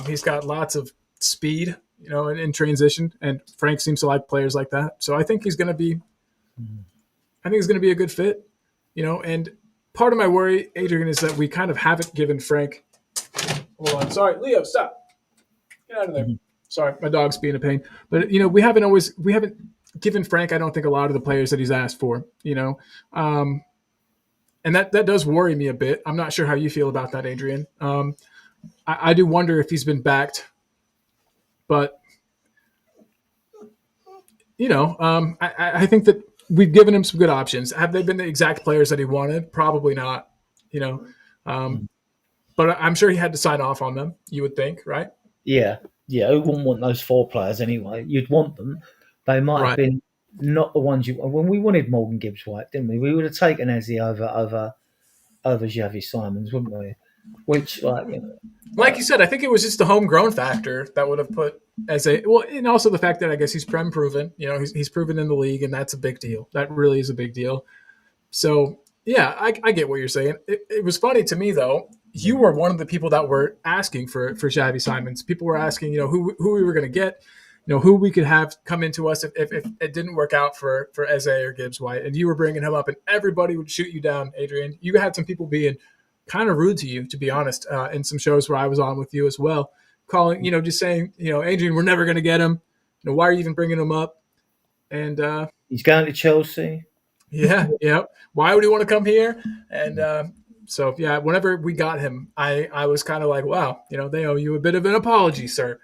Speaker 1: He's got lots of speed, in transition, and Frank seems to like players like that. So I think he's going to be. I think he's going to be a good fit, And part of my worry, Adrian, is that we kind of haven't given Frank. Hold on, sorry, Leo, stop. Get out of there.
Speaker 2: Mhm.
Speaker 1: Sorry, my dog's being a pain. But we haven't given Frank, I don't think, a lot of the players that he's asked for. Um, and that does worry me a bit. I'm not sure how you feel about that, Adrian. I do wonder if he's been backed, but I think that we've given him some good options. Have they been the exact players that he wanted? Probably not. You know, um, but I'm sure he had to sign off on them. You would think, right?
Speaker 2: Yeah, yeah. Who wouldn't want those four players anyway? You'd want them. They might have
Speaker 1: Right.
Speaker 2: been not the ones you. When we wanted Morgan Gibbs White, didn't we? We would have taken Ezzy over Xavi Simons, wouldn't we? Which,
Speaker 1: Like you said, I think it was just the homegrown factor that would have put as a well, and also the fact that I guess he's prem proven. He's proven in the league, and that's a big deal. That really is a big deal. So yeah, I get what you're saying. It was funny to me though. You were one of the people that were asking for Xavi Simons. People were asking, who we were going to get, who we could have come into us if it didn't work out for Eze or Gibbs White, and you were bringing him up, and everybody would shoot you down, Adrian. You had some people being kind of rude to you, to be honest, in some shows where I was on with you as well, calling, just saying, Adrian, we're never going to get him. Why are you even bringing him up? And
Speaker 2: he's going to Chelsea.
Speaker 1: yeah, yeah. Why would he want to come here? And so yeah, whenever we got him, I was kind of like, wow, they owe you a bit of an apology, sir.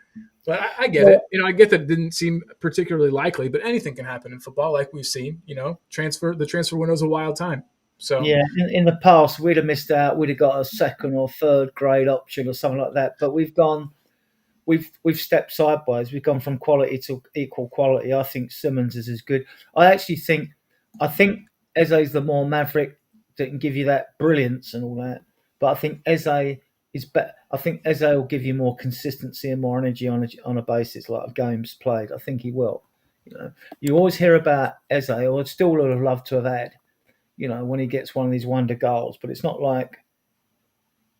Speaker 1: But I get it.
Speaker 2: Well,
Speaker 1: I get that it didn't seem particularly likely, but anything can happen in football, like we've seen. The transfer window is a wild time. So
Speaker 2: yeah, in the past we'd have missed out. We'd have got a second or third grade option or something like that. But we've stepped sideways. We've gone from quality to equal quality. I think Simmons is as good. I think Eze's the more maverick that can give you that brilliance and all that. But I think Eze is better. I think Eze will give you more consistency and more energy on a basis like of games played. I think he will. You always hear about Eze, or still would have loved to have had. When he gets one of these wonder goals, but it's not like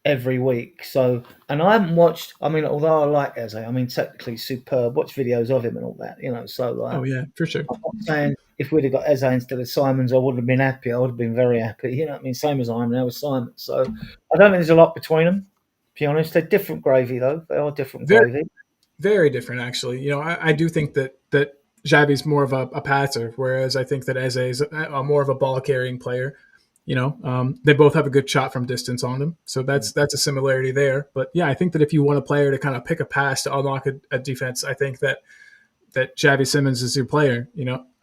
Speaker 2: every week. So, and I haven't watched. I mean, although I like Eze, I mean, technically superb. Watch videos of him and all that. So
Speaker 1: oh yeah, for sure.
Speaker 2: I'm not saying if we'd have got Eze instead of Simons, I would have been happy. I would have been very happy. What I mean? Same as I am now with Simons. So I don't think there's a lot between them. To be honest, they're different gravy though. They are different
Speaker 1: Very
Speaker 2: gravy.
Speaker 1: very different, actually. I do think that Xavi's more of a passer, whereas I think that Eze is more of a ball carrying player. They both have a good shot from distance on them, so that's a similarity there. But yeah, I think that if you want a player to kind of pick a pass to unlock a defense, I think that Xavi Simmons is your player.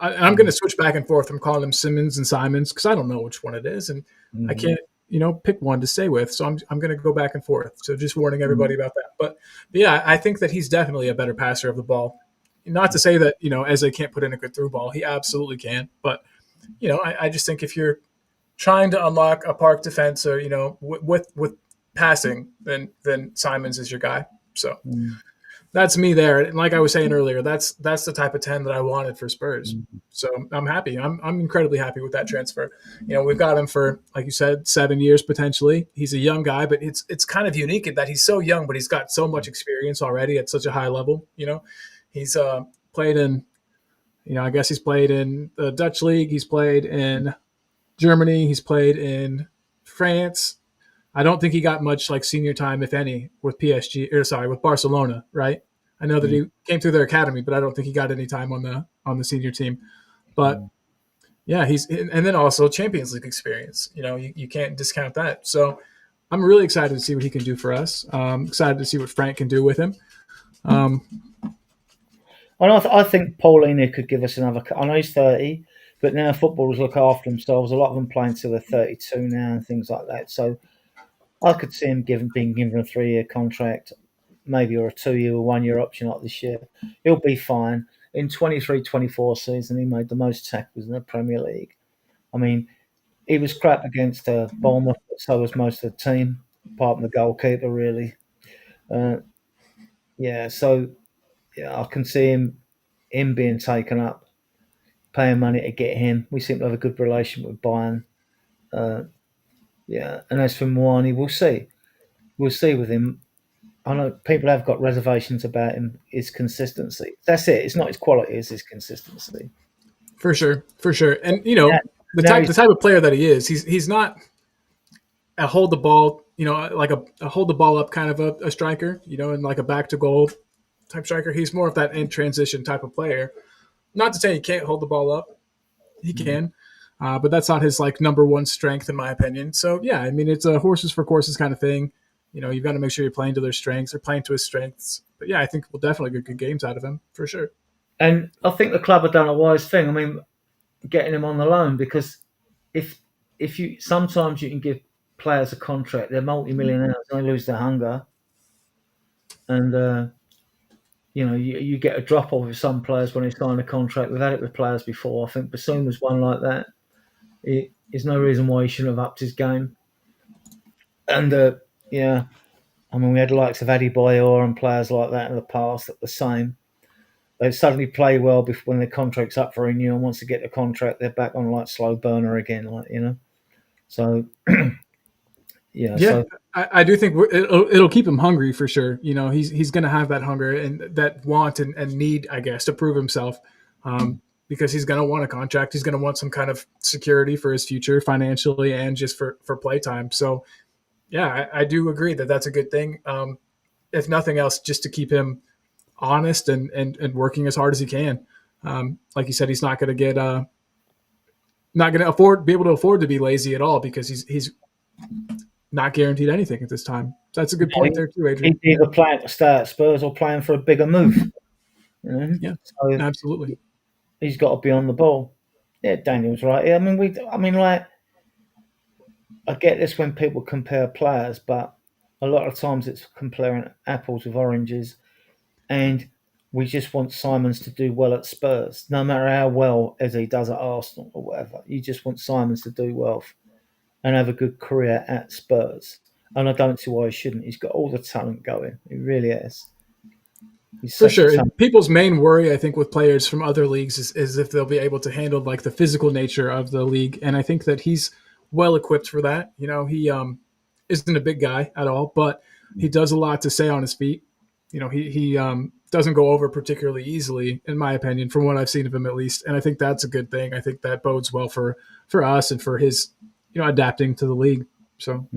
Speaker 1: I'm going to switch back and forth from calling him Simmons and Simons because I don't know which one it is, and I
Speaker 2: Mm-hmm.
Speaker 1: can't pick one to stay with. So I'm going to go back and forth. So just warning
Speaker 2: Mm-hmm.
Speaker 1: everybody about that. But yeah, I think that he's definitely a better passer of the ball. Not to say that Eze can't put in a good through ball. He absolutely can. But I just think if you're trying to unlock a park defense or with passing, then Simons is your guy. So that's me there. And like I was saying earlier, that's the type of 10 that I wanted for Spurs.
Speaker 2: Mm-hmm.
Speaker 1: So I'm happy. I'm incredibly happy with that transfer. We've got him for, like you said, 7 years potentially. He's a young guy, but it's kind of unique in that he's so young, but he's got so much experience already at such a high level. He's played in, I guess he's played in the Dutch league. He's played in Germany. He's played in France. I don't think he got much like senior time, if any, with with Barcelona, right? I know that he came through their academy, but I don't think he got any time on the senior team. But yeah, and then also Champions League experience. You can't discount that. So I'm really excited to see what he can do for us. Excited to see what Frank can do with him. Um,
Speaker 2: And I think Paulina could give us another. I know he's 30, but now footballers look after themselves. A lot of them playing till they're 32 now and things like that. So I could see him being given a 3-year contract, maybe or a 2-year or 1-year option like this year. He'll be fine. In 23-24 season, he made the most tackles in the Premier League. I mean, he was crap against Bournemouth, but so was most of the team, apart from the goalkeeper, really. Uh, yeah, so yeah, I can see him him being taken up, paying money to get him. We seem to have a good relation with Bayern. Uh, yeah, and as for Moani, we'll see. We'll see with him. I know people have got reservations about him. His consistency. That's it. It's not his quality; it's his consistency.
Speaker 1: For sure, for sure. And you
Speaker 2: Now,
Speaker 1: know,
Speaker 2: now
Speaker 1: the
Speaker 2: he's
Speaker 1: type of player that he is, he's not a hold the ball, you know, like a hold the ball up kind of a striker, you know, and like a back to goal type striker. He's more of that in transition type of player. Not to say he can't hold the ball up, he can, but that's not his like number one strength in my opinion. So yeah, I mean it's a horses for courses kind of thing. You know, you've got to make sure you're playing to their strengths or playing to his strengths. But yeah, I think we'll definitely get good games out of him for sure.
Speaker 2: and I think the club have done a wise thing. I mean, getting him on the loan because if if you sometimes you can give players a contract, they're multi-millionaires, they lose their hunger, and you get a drop off with some players when they sign a contract. We've had it with players before. I think Bassoon was one like that. There's no reason why he shouldn't have upped his game. And yeah, I mean, we had the likes of Adi Boyor and players like that in the past that the same. They suddenly play well before when their contract's up for renewal. And once they get the contract, they're back on like slow burner again, like So yeah,
Speaker 1: Yeah,
Speaker 2: so
Speaker 1: I do think it'll keep him hungry for sure. You know, he's going to have that hunger and that want and need, I guess, to prove himself. Because he's going to want a contract. He's going to want some kind of security for his future financially and just for playtime. So, yeah, I do agree that that's a good thing. If nothing else, just to keep him honest and working as hard as he can. Like you said, he's not going to get not going to be able to afford to be lazy at all because he's not guaranteed anything at this time. So that's a good point there too,
Speaker 2: he's
Speaker 1: Adrian. Yeah,
Speaker 2: either playing to stay at Spurs or playing for a bigger move.
Speaker 1: yeah,
Speaker 2: So
Speaker 1: absolutely.
Speaker 2: he's got to be on the ball. Yeah, Daniel's right. Yeah, I mean, like I get this when people compare players, but a lot of times it's comparing apples with oranges, and we just want Simons to do well at Spurs, no matter how well as he does at Arsenal or whatever. You just want Simons to do well and have a good career at Spurs. And I don't see why he shouldn't. He's got all the talent going. He really has. He's
Speaker 1: For
Speaker 2: such a
Speaker 1: sure.
Speaker 2: talent.
Speaker 1: And people's main worry, I think, with players from other leagues is if they'll be able to handle like the physical nature of the league. And I think that he's well equipped for that. You know, he isn't a big guy at all, but he does a lot to stay on his feet. You know, he doesn't go over particularly easily, in my opinion, from what I've seen of him at least. And I think that's a good thing. I think that bodes well for us and for his, you know, adapting to the league. So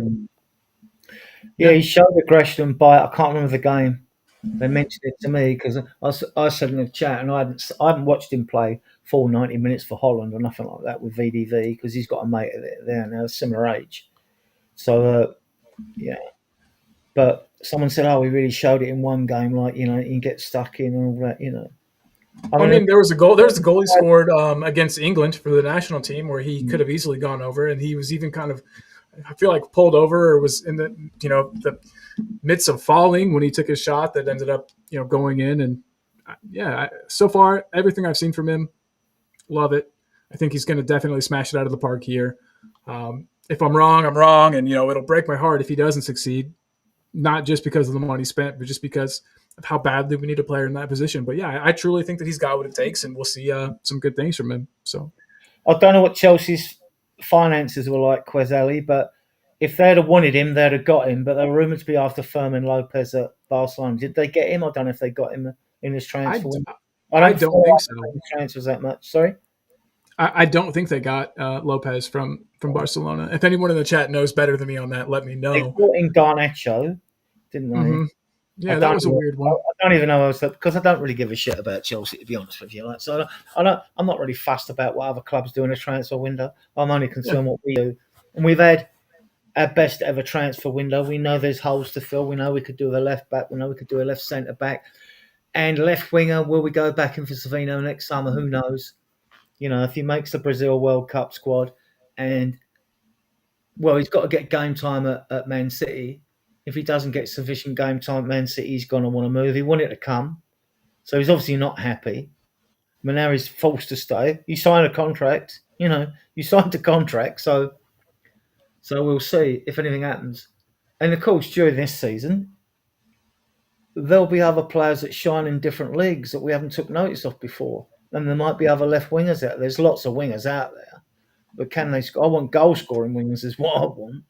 Speaker 2: Yeah,
Speaker 1: yeah.
Speaker 2: he showed aggression and bite. I can't remember the game. They mentioned it to me because I said in the chat, and I haven't watched him play full 90 minutes for Holland or nothing like that with VDV because he's got a mate there now, similar age. So yeah, but someone said, "Oh, he really showed it in one game, like he can get stuck in and all that." I
Speaker 1: I
Speaker 2: mean,
Speaker 1: mean, there was a goal. There was a goal he scored against England for the national team where he could have easily gone over, and he was even kind of, I feel like, pulled over or was in the the midst of falling when he took his shot that ended up going in. And yeah, so far everything I've seen from him, love it. I think he's going to definitely smash it out of the park here. If I'm wrong, I'm wrong, and it'll break my heart if he doesn't succeed. Not just because of the money spent, but just because of how badly we need a player in that position. But yeah, I truly think that he's got what it takes, and we'll see some good things from him. So
Speaker 2: I don't know what Chelsea's finances were like, Quezali, but if they'd have wanted him, they'd have got him. But they were rumoured to be after Fermin Lopez at Barcelona. Did they get him? I don't know if they got him in this
Speaker 1: I,
Speaker 2: transfer window. I
Speaker 1: I
Speaker 2: don't
Speaker 1: don't
Speaker 2: follow
Speaker 1: think
Speaker 2: up
Speaker 1: so.
Speaker 2: the transfers that much. Sorry.
Speaker 1: I don't think they got Lopez from Barcelona. If anyone in the chat knows better than me on that, let me
Speaker 2: They
Speaker 1: know.
Speaker 2: brought in Garnacho, didn't they?
Speaker 1: hmm
Speaker 2: I
Speaker 1: Yeah, that
Speaker 2: don't.
Speaker 1: was a weird one.
Speaker 2: I don't even know how because I don't really give a shit about Chelsea, to be honest with you. Like, so I'm not really fussed about what other clubs do in a transfer window. I'm only
Speaker 1: Yeah,
Speaker 2: concerned what we do, and we've had our best ever transfer window. We know there's holes to fill. We know we could do a left back. We know we could do a left centre back and left winger. Will we go back in for Savino next summer? Who knows? If he makes the Brazil World Cup squad, and well, he's got to get game time at Man City. If he doesn't get sufficient game time at Man City, he's going to want to move. He wanted to come, so he's obviously not happy. But now he's forced to stay. You signed a contract. You signed a contract, so we'll see if anything happens. And of course, during this season, there'll be other players that shine in different leagues that we haven't took notice of before. And there might be other left wingers out there. There's lots of wingers out there. But can they score? I want goal scoring wingers is what I want.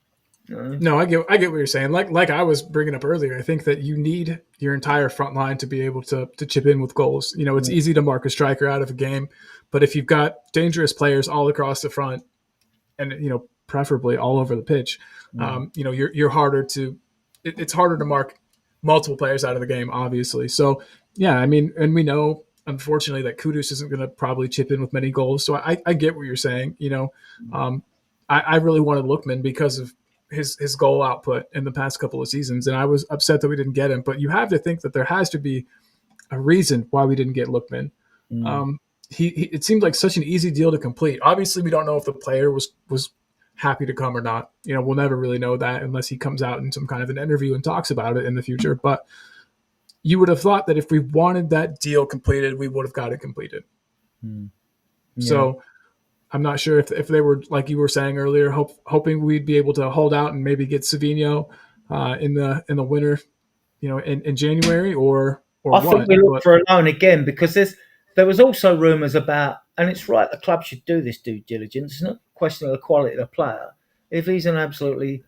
Speaker 2: You know?
Speaker 1: No, I get what you're saying. Like I was bringing up earlier, I think that you need your entire front line to be able to chip in with goals. It's
Speaker 2: Yeah.
Speaker 1: easy to mark a striker out of a game, but if you've got dangerous players all across the front, and preferably all over the pitch,
Speaker 2: Mm.
Speaker 1: you're harder to. It's harder to mark multiple players out of the game, obviously. So yeah, I mean, and we know unfortunately that Kudus isn't going to probably chip in with many goals. So I get what you're saying. Um, I really wanted Lookman because of his goal output in the past couple of seasons, and I was upset that we didn't get him. But you have to think that there has to be a reason why we didn't get Lookman.
Speaker 2: Mm.
Speaker 1: Um, he it seemed like such an easy deal to complete. Obviously, we don't know if the player was happy to come or not. We'll never really know that unless he comes out in some kind of an interview and talks about it in the future. But you would have thought that if we wanted that deal completed, we would have got it completed.
Speaker 2: Mm. Yeah.
Speaker 1: So I'm not sure if they were, like you were saying earlier, hoping we'd be able to hold out and maybe get Savino in the winter, in January or
Speaker 2: I think
Speaker 1: what.
Speaker 2: we look
Speaker 1: But
Speaker 2: for a loan again because there was also rumours about, and it's right, the club should do this due diligence. It's not a question of the quality of the player. If he's an absolutely,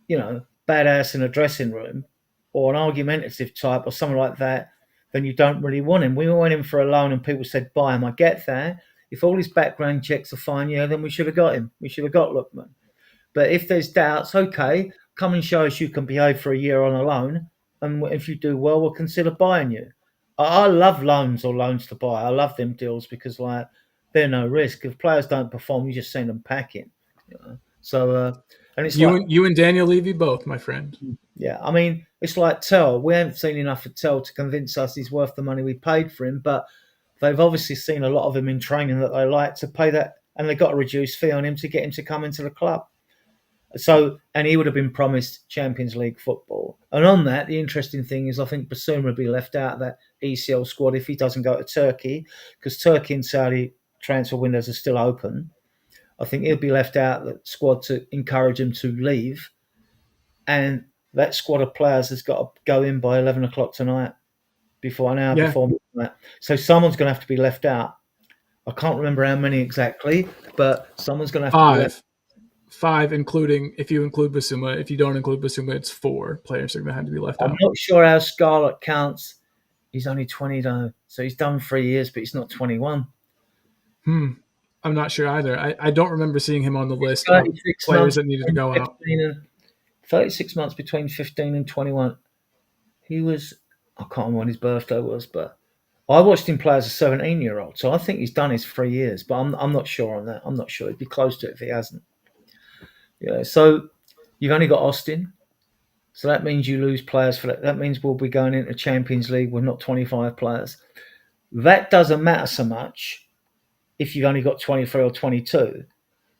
Speaker 2: badass in a dressing room or an argumentative type or something like that, then you don't really want him. We went in for a loan and people said buy him. I get that. If all his background checks are fine, yeah, then we should have got him. We should have got Lookman. But if there's doubts, okay, come and show us you can behave for a year on a loan, and if you do well, we'll consider buying you. I love loans or loans to buy. I love them deals because they're no risk. If players don't perform, you just send them packing. So and it's like
Speaker 1: you and Daniel Levy both, my friend.
Speaker 2: yeah, I mean it's like Tell. We haven't seen enough of Tell to convince us he's worth the money we paid for him, but they've obviously seen a lot of him in training that they like to pay that, and they got a reduced fee on him to get him to come into the club. So, and he would have been promised Champions League football. And on that, the interesting thing is I think Basuma would be left out of that ECL squad if he doesn't go to Turkey, because Turkey and Saudi transfer windows are still open. I think he'll be left out of the squad to encourage him to leave. And that squad of players has got to go in by 11 o'clock tonight, before an hour
Speaker 1: Yeah,
Speaker 2: before midnight. So someone's going to have to be left out. I can't remember how many exactly, but someone's going to have to be left.
Speaker 1: five, including if you include Basuma. If you don't include Basuma, it's four players that are going to have to be left
Speaker 2: I'm
Speaker 1: out.
Speaker 2: not sure how Scarlett counts. He's only 20 though, so he's done 3 years, but he's not 21.
Speaker 1: I'm not sure either. I don't remember seeing him on the list of
Speaker 2: 36
Speaker 1: players
Speaker 2: months
Speaker 1: that needed to
Speaker 2: between
Speaker 1: go out.
Speaker 2: 15 and 36 months between 15 and 21. He was, I can't remember when his birthday was, but I watched him play as a 17-year-old, so I think he's done his 3 years, but I'm not sure on that. I'm not sure. He'd be close to it if he hasn't. Yeah, so you've only got Austin, so that means you lose players for that. That means we'll be going into Champions League with not 25 players. That doesn't matter so much if you've only got 23 or 22,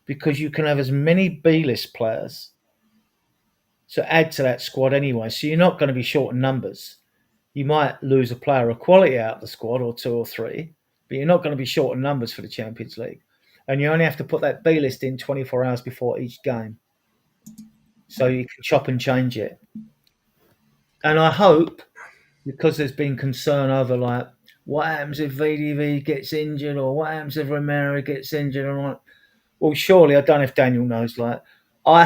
Speaker 2: because you can have as many B-list players to add to that squad anyway. So you're not going to be short in numbers. You might lose a player of quality out of the squad or two or three, but you're not going to be short in numbers for the Champions League. And you only have to put that B-list in 24 hours before each game. So you can chop and change it. And I hope, because there's been concern over what happens if VDV gets injured or what happens if Romero gets injured, and well, surely I don't know if Daniel knows. I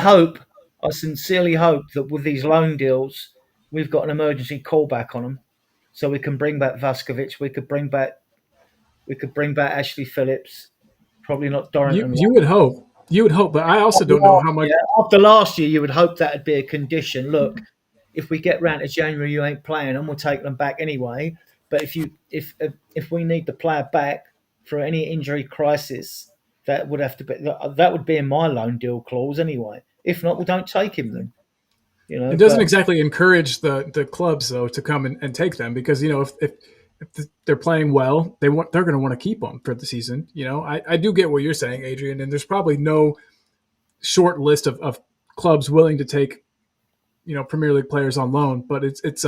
Speaker 2: sincerely hope that with these loan deals, we've got an emergency callback on them, so we can bring back Vuskovic. We could bring back Ashley Phillips. Probably not
Speaker 1: You
Speaker 2: Dorrington.
Speaker 1: you would hope. You would hope, but I also don't know how much.
Speaker 2: After last year, you would hope that would be a condition. Look, if we get round to January, you ain't playing them. We'll take them back anyway. But if we need the player back for any injury crisis, that would be in my loan deal clause anyway. If not, we don't take him then.
Speaker 1: It doesn't
Speaker 2: But
Speaker 1: exactly encourage the clubs though to come and take them, because if they're playing well, they're going to want to keep them for the season. I do get what you're saying, Adrian, and there's probably no short list of clubs willing to take Premier League players on loan, but it's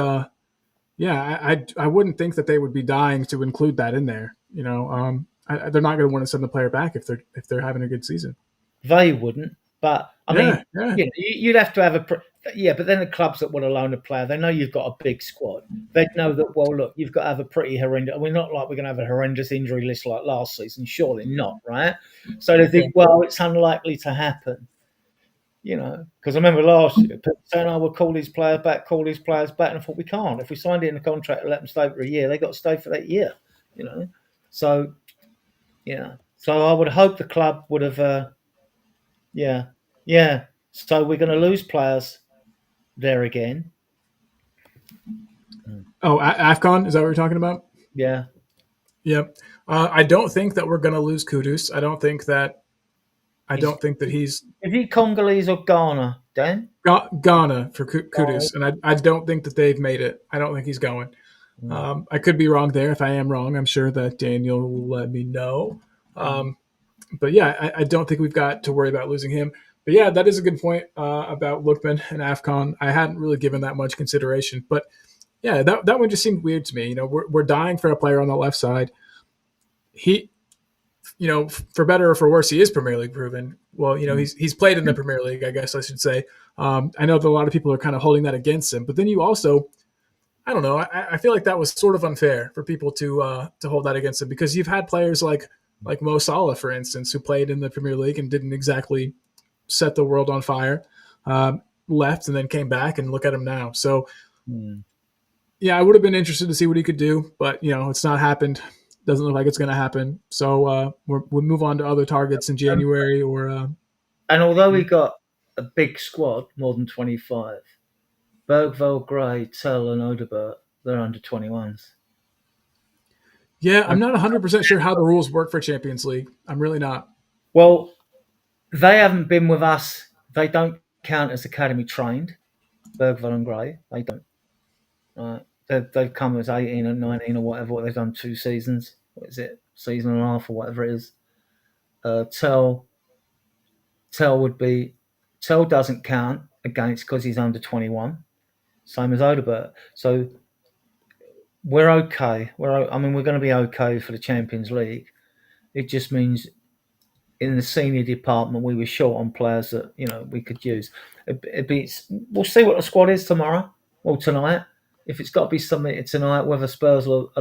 Speaker 1: yeah, I wouldn't think that they would be dying to include that in there. They're not going to want to send the player back if they're having a good season.
Speaker 2: they wouldn't. But I
Speaker 1: Yeah,
Speaker 2: mean,
Speaker 1: yeah,
Speaker 2: you'd have to have yeah. But then the clubs that would have loaned a player, they know you've got a big squad. They know that. Well, look, you've got to have a pretty horrendous. We're not like we're going to have a horrendous injury list like last season. Surely not, right? So they
Speaker 1: yeah.
Speaker 2: think, well, it's unlikely to happen. Because I remember last year people saying, "Oh, we'll call these players back, call these players back," and I thought we can't. If we signed it in a contract and let them stay for a year, they got to stay for that year. You know, so yeah. So I would hope the club would have. Yeah, yeah. So we're going to lose players there again. Mm.
Speaker 1: Oh, Afcon, is that what you're talking about?
Speaker 2: Yeah.
Speaker 1: Yep. I don't think that we're going to lose Kudus. I
Speaker 2: Is
Speaker 1: don't think that he's
Speaker 2: is he Congolese or Ghana, Dan?
Speaker 1: Ghana for
Speaker 2: Ghana.
Speaker 1: Kudus, and I don't think that they've made it. I don't think he's going.
Speaker 2: Mm,
Speaker 1: I could be wrong there. If I am wrong, I'm sure that Daniel will let me know.
Speaker 2: mm,
Speaker 1: But yeah, I don't think we've got to worry about losing him. But yeah, that is a good point about Lookman and Afcon. I hadn't really given that much consideration, but yeah, that one just seemed weird to me. We're dying for a player on the left side. He, for better or for worse, he is Premier League proven. Well,
Speaker 2: mm,
Speaker 1: he's played in the Premier League, I guess I should say. I know that a lot of people are kind of holding that against him, but then you also, I don't know, I feel like that was sort of unfair for people to hold that against him because you've had players like Mo Salah, for instance, who played in the Premier League and didn't exactly set the world on fire, left and then came back, and look at him now. So
Speaker 2: mm.
Speaker 1: yeah, I would have been interested to see what he could do, but it's not happened. Doesn't look like it's going to happen. So we'll move on to other targets in
Speaker 2: And,
Speaker 1: January or.
Speaker 2: and although we got a big squad, more than 25, Bergvall, Gray, Tell, and Odebert, they're under 21s.
Speaker 1: Yeah, I'm not 100% sure how the rules work for Champions League. I'm really not.
Speaker 2: Well, they haven't been with us. They don't count as academy trained. Bergvall and Gray, they don't. Right. They've come as 18 and 19 or whatever. They've done 2 seasons. What is it? Season and a half or whatever it is. Tell would be Tell doesn't count against because he's under 21. Same as Odebert. So we're okay. I mean, we're going to be okay for the Champions League. It just means in the senior department we were short on players that we could use. We'll see what the squad is tomorrow. Well, tonight. If it's got to be submitted tonight, whether Spurs will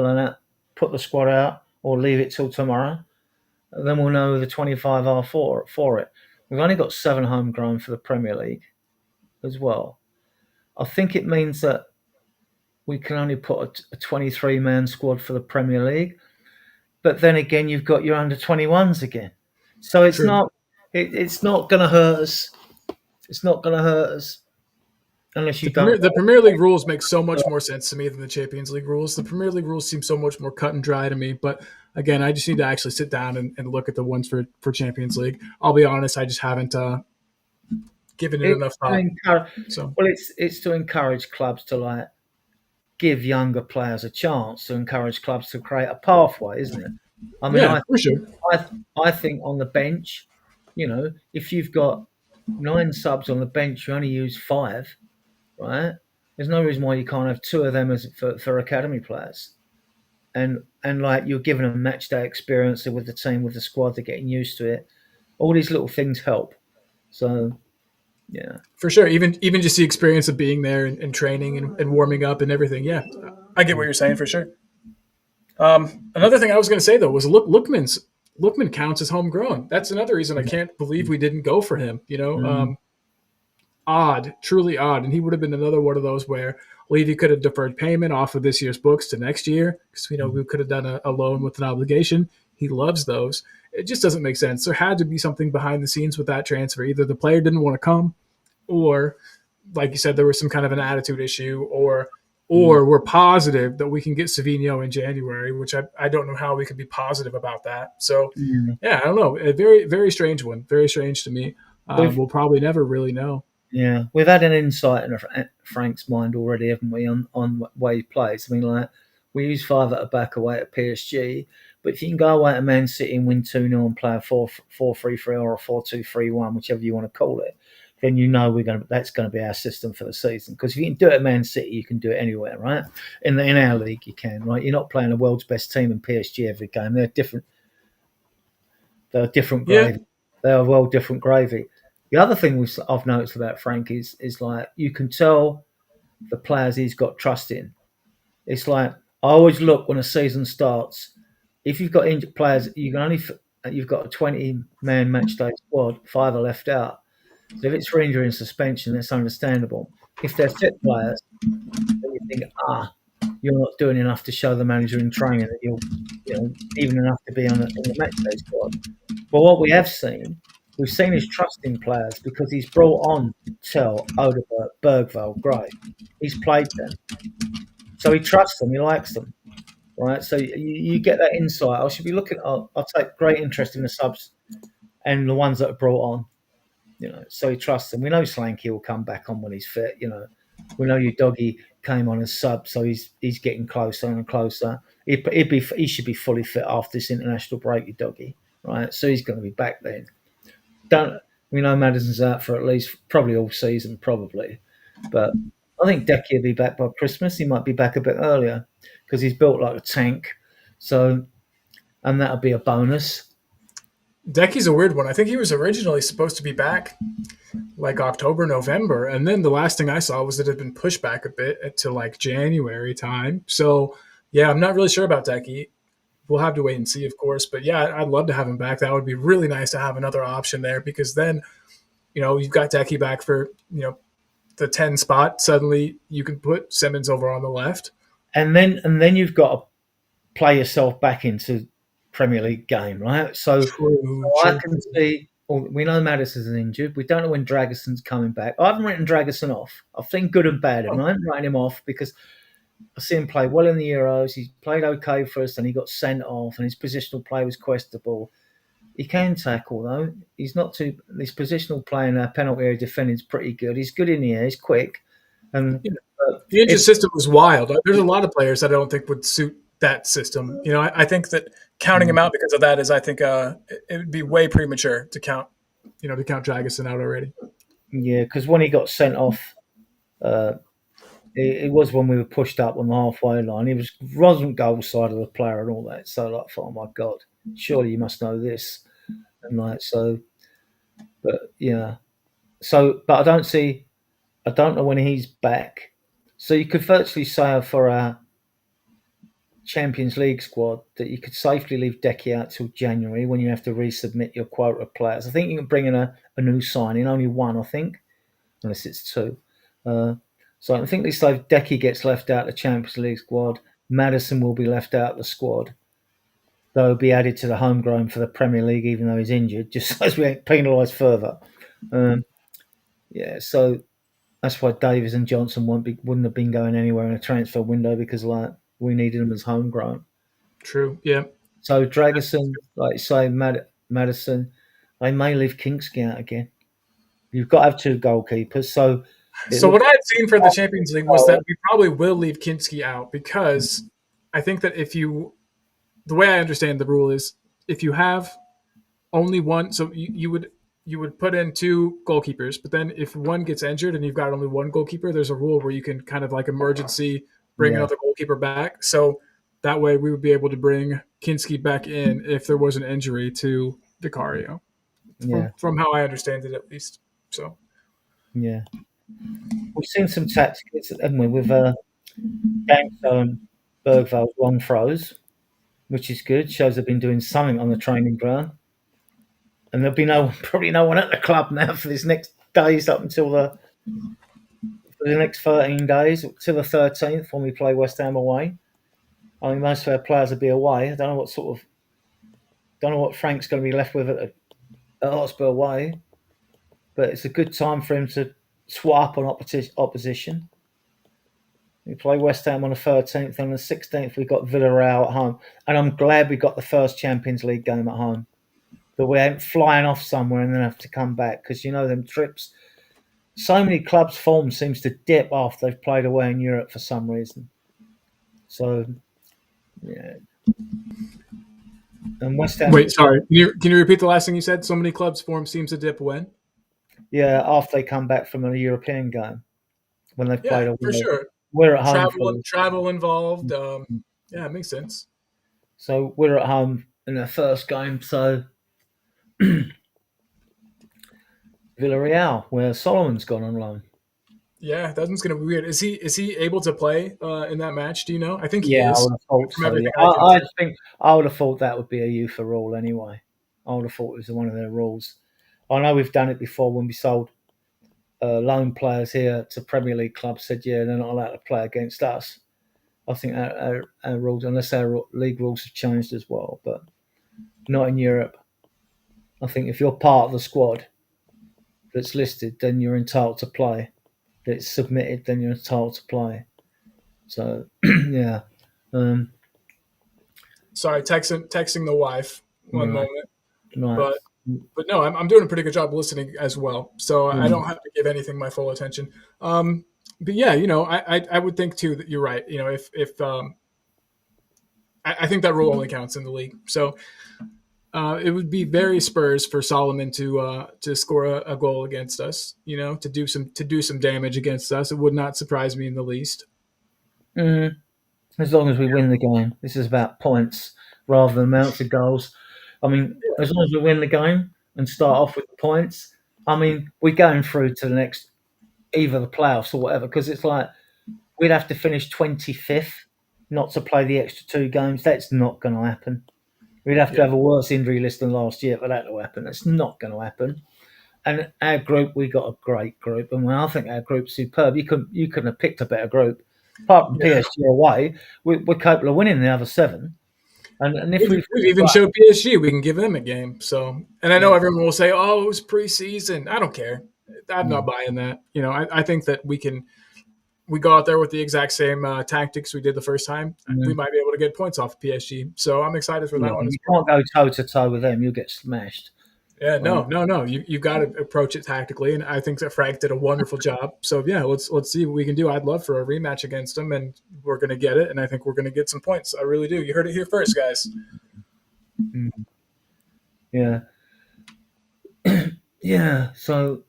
Speaker 2: put the squad out or leave it till tomorrow, then we'll know who the 25 are for it. We've only got 7 homegrown for the Premier League as well. I think it means that we can only put a 23-man squad for the Premier League. But then again, you've got your under 21s again. So
Speaker 1: True.
Speaker 2: it's not going to hurt us. It's not going to hurt us unless
Speaker 1: The
Speaker 2: you don't.
Speaker 1: Premier League rules make so much more sense to me than the Champions League rules. The Premier League rules seem so much more cut and dry to me. But again, I just need to actually sit down and look at the ones for Champions League. I'll be honest, I just haven't given it
Speaker 2: It's
Speaker 1: enough
Speaker 2: to
Speaker 1: thought.
Speaker 2: encourage.
Speaker 1: So
Speaker 2: Well, it's to encourage clubs to give younger players a chance, to encourage clubs to create a pathway, isn't it? I mean,
Speaker 1: yeah, for sure.
Speaker 2: I I think on the bench, if you've got 9 subs on the bench, you only use 5, right? There's no reason why you can't have 2 of them as for academy players, and like you're giving them match day experience with the team, with the squad, they're getting used to it. All these little things help. So yeah,
Speaker 1: For sure. Even just the experience of being there and training and warming up and everything. Yeah, I get what you're saying for sure. Another thing I was going to say though was Lookman counts as homegrown. That's another reason I can't believe we didn't go for him.
Speaker 2: mm,
Speaker 1: Odd, truly odd, and he would have been another one of those where Levy could have deferred payment off of this year's books to next year because we could have done a loan with an obligation. He loves those. It just doesn't make sense. There had to be something behind the scenes with that transfer. Either the player didn't want to come, or like you said, there was some kind of an attitude issue,
Speaker 2: mm,
Speaker 1: or we're positive that we can get Savino in January, which I don't know how we could be positive about that. So
Speaker 2: mm.
Speaker 1: yeah, I don't know. A very, very strange one. Very strange to me.
Speaker 2: We've
Speaker 1: We'll probably never really know.
Speaker 2: Yeah, we've had an insight into Frank's mind already, haven't we? On way he plays. I mean, like we use 5 at the back away at PSG, but if you can go away to Man City and win 2-0 and play a 4-4-3-3 or a 4-2-3-1, whichever you want to call it, then that's going to be our system for the season. Because if you can do it at Man City, you can do it anywhere, right? In our league, you can, right? You're not playing the world's best team in PSG every game. They're different. They're different
Speaker 1: Yeah,
Speaker 2: gravy. They are well different gravy. The other thing I've noticed about Frank is like you can tell the players he's got trust in. It's like I always look when a season starts. If you've got injured players, you can only you've got a 20-man match day squad. Five are left out. So if it's for injury and suspension, that's understandable. If they're fit players, then you think, you're not doing enough to show the manager in training that you're, even enough to be in the match day squad. But what we've seen his trust in players because he's brought on Tell, Odegaard, Bergvall, Gray. He's played them, so he trusts them. He likes them, right? So you get that insight. I should be looking. I'll take great interest in the subs and the ones that are brought on. So he trusts them. We know Slanky will come back on when he's fit. We know your doggy came on as sub, so he's getting closer and closer. He should be fully fit after this international break, your doggy, right? So he's going to be back then. Don't we know Madison's out for at least probably all season, probably, but I think Decky will be back by Christmas. He might be back a bit earlier because he's built like a tank. So, and that'll be a bonus.
Speaker 1: Decky's a weird one. I think he was originally supposed to be back like October, November, and then the last thing I saw was that it had been pushed back a bit to like January time. So yeah, I'm not really sure about Decky. We'll have to wait and see, of course. But yeah, I'd love to have him back. That would be really nice to have another option there because then, you've got Decky back for, the 10 spot. Suddenly you can put Simmons over on the left.
Speaker 2: And then you've got to play yourself back into Premier League game, right? So
Speaker 1: True,
Speaker 2: I
Speaker 1: true.
Speaker 2: can see. Well, we know Madison's injured. We don't know when Dragison's coming back. I haven't written Dragison off. I've seen good and bad, and I haven't written him off because I see him play well in the Euros. He's played okay for us, and he got sent off, and his positional play was questionable. He can tackle though. He's not too. His positional play and penalty area defending is pretty good. He's good in the air. He's quick, and
Speaker 1: The injured
Speaker 2: if
Speaker 1: system was wild. There's a lot of players that I don't think would suit that system. I think that counting him out because of that is, I think, it would be way premature to count, to count Dragison out already.
Speaker 2: yeah, because when he got sent off, uh, it was when we were pushed up on the halfway line. He wasn't goal side of the player and all that. So like, oh my god, surely you must know this. And like so, but yeah. So, but I don't know when he's back. So you could virtually say for our Champions League squad that you could safely leave Decky out till January when you have to resubmit your quota of players. I think you can bring in a new signing, only one, I think, unless it's two. Uh, so I think at least if Decky gets left out of the Champions League squad, Madison will be left out of the squad. Though he'll be added to the homegrown for the Premier League, even though he's injured, just so as we ain't penalised further. Um, yeah, so that's why Davies and Johnson wouldn't have been going anywhere in a transfer window because like we needed them as homegrown.
Speaker 1: True. Yeah.
Speaker 2: So Dragoson, like you say, Madison, they may leave Kingsky out again. You've got to have two goalkeepers, so it
Speaker 1: So
Speaker 2: looks
Speaker 1: what I had seen for the Champions League was
Speaker 2: like
Speaker 1: that we probably will leave Kinski out because I think that the way I understand the rule is if you have only one, so you would put in two goalkeepers, but then if one gets injured and you've got only one goalkeeper, there's a rule where you can kind of like emergency bring
Speaker 2: yeah,
Speaker 1: another goalkeeper back. So that way we would be able to bring Kinski back in if there was an injury to Vicario,
Speaker 2: yeah,
Speaker 1: from how I understand it at least. So
Speaker 2: yeah. We've seen some tactics, haven't we, with Danso and Bergvall's long throws, which is good. Shows they've been doing something on the training ground. And there'll be probably no one at the club now for this next days up until for the next 13 days till the 13th when we play West Ham away. I mean, most of our players will be away. I don't know what Frank's going to be left with at Hotspur away, but it's a good time for him to swap on opposition. We play West Ham on the 13th, and on the 16th we got Villarreal at home, and I'm glad we got the first Champions League game at home. That we ain't flying off somewhere and then have to come back because them trips. So many clubs' form seems to dip after they've played away in Europe for some reason. So yeah, and West Ham,
Speaker 1: wait, sorry. Can you repeat the last thing you said? So many clubs' form seems to dip when?
Speaker 2: yeah, after they come back from a European game when they've
Speaker 1: Yeah,
Speaker 2: played
Speaker 1: for
Speaker 2: away,
Speaker 1: sure.
Speaker 2: we're at home
Speaker 1: Travel
Speaker 2: for.
Speaker 1: travel involved. Yeah, it makes sense.
Speaker 2: So we're at home in the first game. So Villarreal, where Solomon's gone on loan.
Speaker 1: Yeah, that one's gonna be weird. Is he able to play in that match? Do you know? I think he
Speaker 2: Yeah, I
Speaker 1: is
Speaker 2: would have thought
Speaker 1: from
Speaker 2: so. Yeah,
Speaker 1: everything I can see.
Speaker 2: I think I would have thought that would be a UEFA rule anyway. I would have thought it was one of their rules. I know we've done it before when we sold loan players here to Premier League clubs. Said yeah, they're not allowed to play against us. I think our rules, unless our league rules have changed as well, but not in Europe. I think if you're part of the squad that's listed, then you're entitled to play. If it's submitted, then you're entitled to play. So yeah, um,
Speaker 1: Sorry, texting the wife. One
Speaker 2: right,
Speaker 1: moment,
Speaker 2: right.
Speaker 1: but no, I'm doing a pretty good job listening as well, so I
Speaker 2: Mm,
Speaker 1: don't have to give anything my full attention. But yeah, I would think too that you're right. If I think that rule only counts in the league, so it would be very Spurs for Solomon to score a goal against us. To do some damage against us. It would not surprise me in the least.
Speaker 2: mm. As long as we win the game, this is about points rather than amounts of goals. I mean, as long as we win the game and start off with the points, I mean, we're going through to the next either the playoffs or whatever because it's like we'd have to finish 25th not to play the extra two games. That's not going to happen. We'd have to
Speaker 1: Yeah,
Speaker 2: have a worse injury list than last year for that to happen. That's not going to happen. And our group, we got a great group, and I think our group's superb. You couldn't have picked a better group. Apart from
Speaker 1: yeah.
Speaker 2: PSG away, we're capable of winning the other seven. And if we
Speaker 1: We've
Speaker 2: finish
Speaker 1: even
Speaker 2: like
Speaker 1: showed PSG we can give them a game. So, and I
Speaker 2: yeah,
Speaker 1: know everyone will say, "Oh, it was preseason." I don't care. I'm not
Speaker 2: mm,
Speaker 1: buying that. I think that we go out there with the exact same tactics we did the first time. We
Speaker 2: mm,
Speaker 1: might be able to get points off of PSG. So I'm excited for
Speaker 2: yeah,
Speaker 1: that one as
Speaker 2: you
Speaker 1: well.
Speaker 2: can't go toe to toe with them. You'll get smashed.
Speaker 1: Yeah,
Speaker 2: Um,
Speaker 1: no, no, no. You got to approach it tactically, and I think that Frank did a wonderful job. So yeah, let's see what we can do. I'd love for a rematch against him, and we're gonna get it. And I think we're gonna get some points. I really do. You heard it here first, guys.
Speaker 2: mm, yeah, yeah. So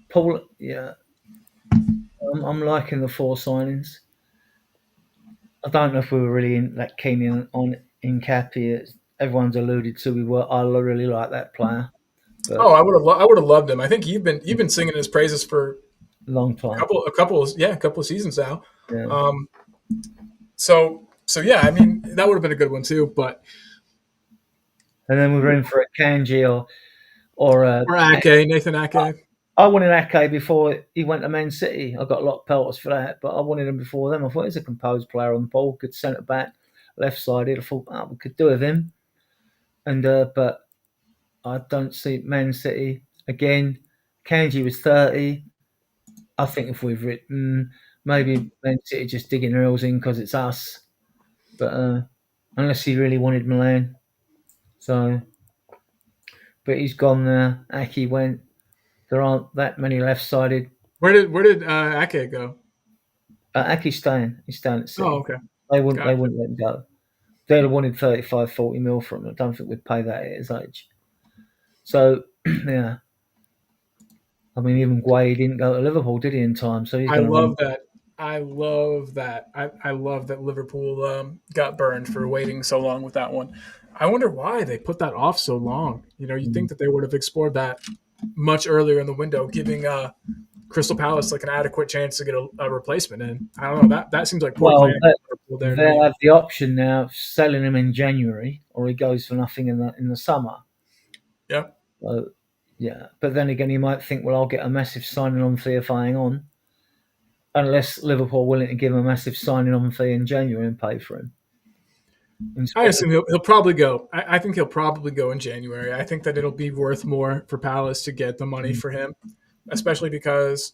Speaker 2: Paul, yeah, I'm liking the four signings. I don't know if we were really that keen on Incapie. Everyone's alluded to we were. I really like that player,
Speaker 1: Oh,
Speaker 2: but
Speaker 1: I would have loved him. I think you've been singing his praises for
Speaker 2: long
Speaker 1: a
Speaker 2: time.
Speaker 1: couple a couple yeah a couple of seasons now.
Speaker 2: Yeah.
Speaker 1: Um, so yeah, I mean that would have been a good one too. But
Speaker 2: And then we were in for a Kanji or
Speaker 1: or Ake, Nathan Ake.
Speaker 2: I wanted Ake before he went to Man City. I got a lot of pelters for that, but I wanted him before them. I thought he's a composed player on the ball, good centre back, left sided. I thought we could do with him. And but I don't see Man City again. Kanji was 30. I think if we've written maybe Man City just digging their heels in because it's us, but unless he really wanted Milan, so but he's gone there. Aki went. There aren't that many left sided.
Speaker 1: Where did Ake go?
Speaker 2: Aki's staying. He's staying at
Speaker 1: Oh,
Speaker 2: City.
Speaker 1: okay,
Speaker 2: They wouldn't. They
Speaker 1: gotcha.
Speaker 2: wouldn't let him go. They'd have wanted 35, 40 mil from him. I don't think we'd pay that at his age. So yeah, I mean, even Guay didn't go to Liverpool, did he? In time, so he's
Speaker 1: I
Speaker 2: going to
Speaker 1: love
Speaker 2: run.
Speaker 1: that. I love that. I love that Liverpool got burned for waiting so long with that one. I wonder why they put that off so long. You'd think that they would have explored that much earlier in the window, giving Crystal Palace like an adequate chance to get a replacement in. I don't know. That seems like poor
Speaker 2: Well,
Speaker 1: planning
Speaker 2: they-
Speaker 1: for Liverpool there to
Speaker 2: they'll
Speaker 1: me.
Speaker 2: have the option now of selling him in January, or he goes for nothing in the summer.
Speaker 1: Yeah.
Speaker 2: So, yeah, but then again, you might think, well, I'll get a massive signing on fee if I hang on, unless Liverpool are willing to give him a massive signing on fee in January and pay for him
Speaker 1: I
Speaker 2: instead of.
Speaker 1: assume he'll probably go. I think he'll probably go in January. I think that it'll be worth more for Palace to get the money for him, especially because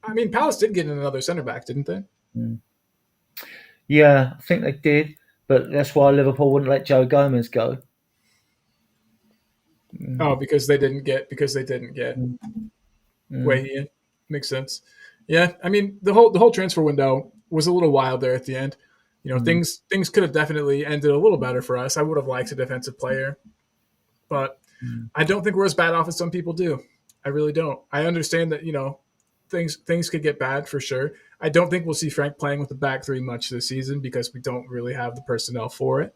Speaker 1: I mean Palace did get another center back, didn't they?
Speaker 2: Mm. Yeah, I think they did, but that's why Liverpool wouldn't let Joe Gomez go. Mm,
Speaker 1: Oh, because they didn't get
Speaker 2: mm, mm,
Speaker 1: Guehi in. Makes sense. Yeah, I mean the whole transfer window was a little wild there at the end.
Speaker 2: mm,
Speaker 1: Things could have definitely ended a little better for us. I would have liked a defensive player, but
Speaker 2: mm.
Speaker 1: I don't think we're as bad off as some people do. I really don't. I understand that things could get bad for sure. I don't think we'll see Frank playing with the back three much this season because we don't really have the personnel for it.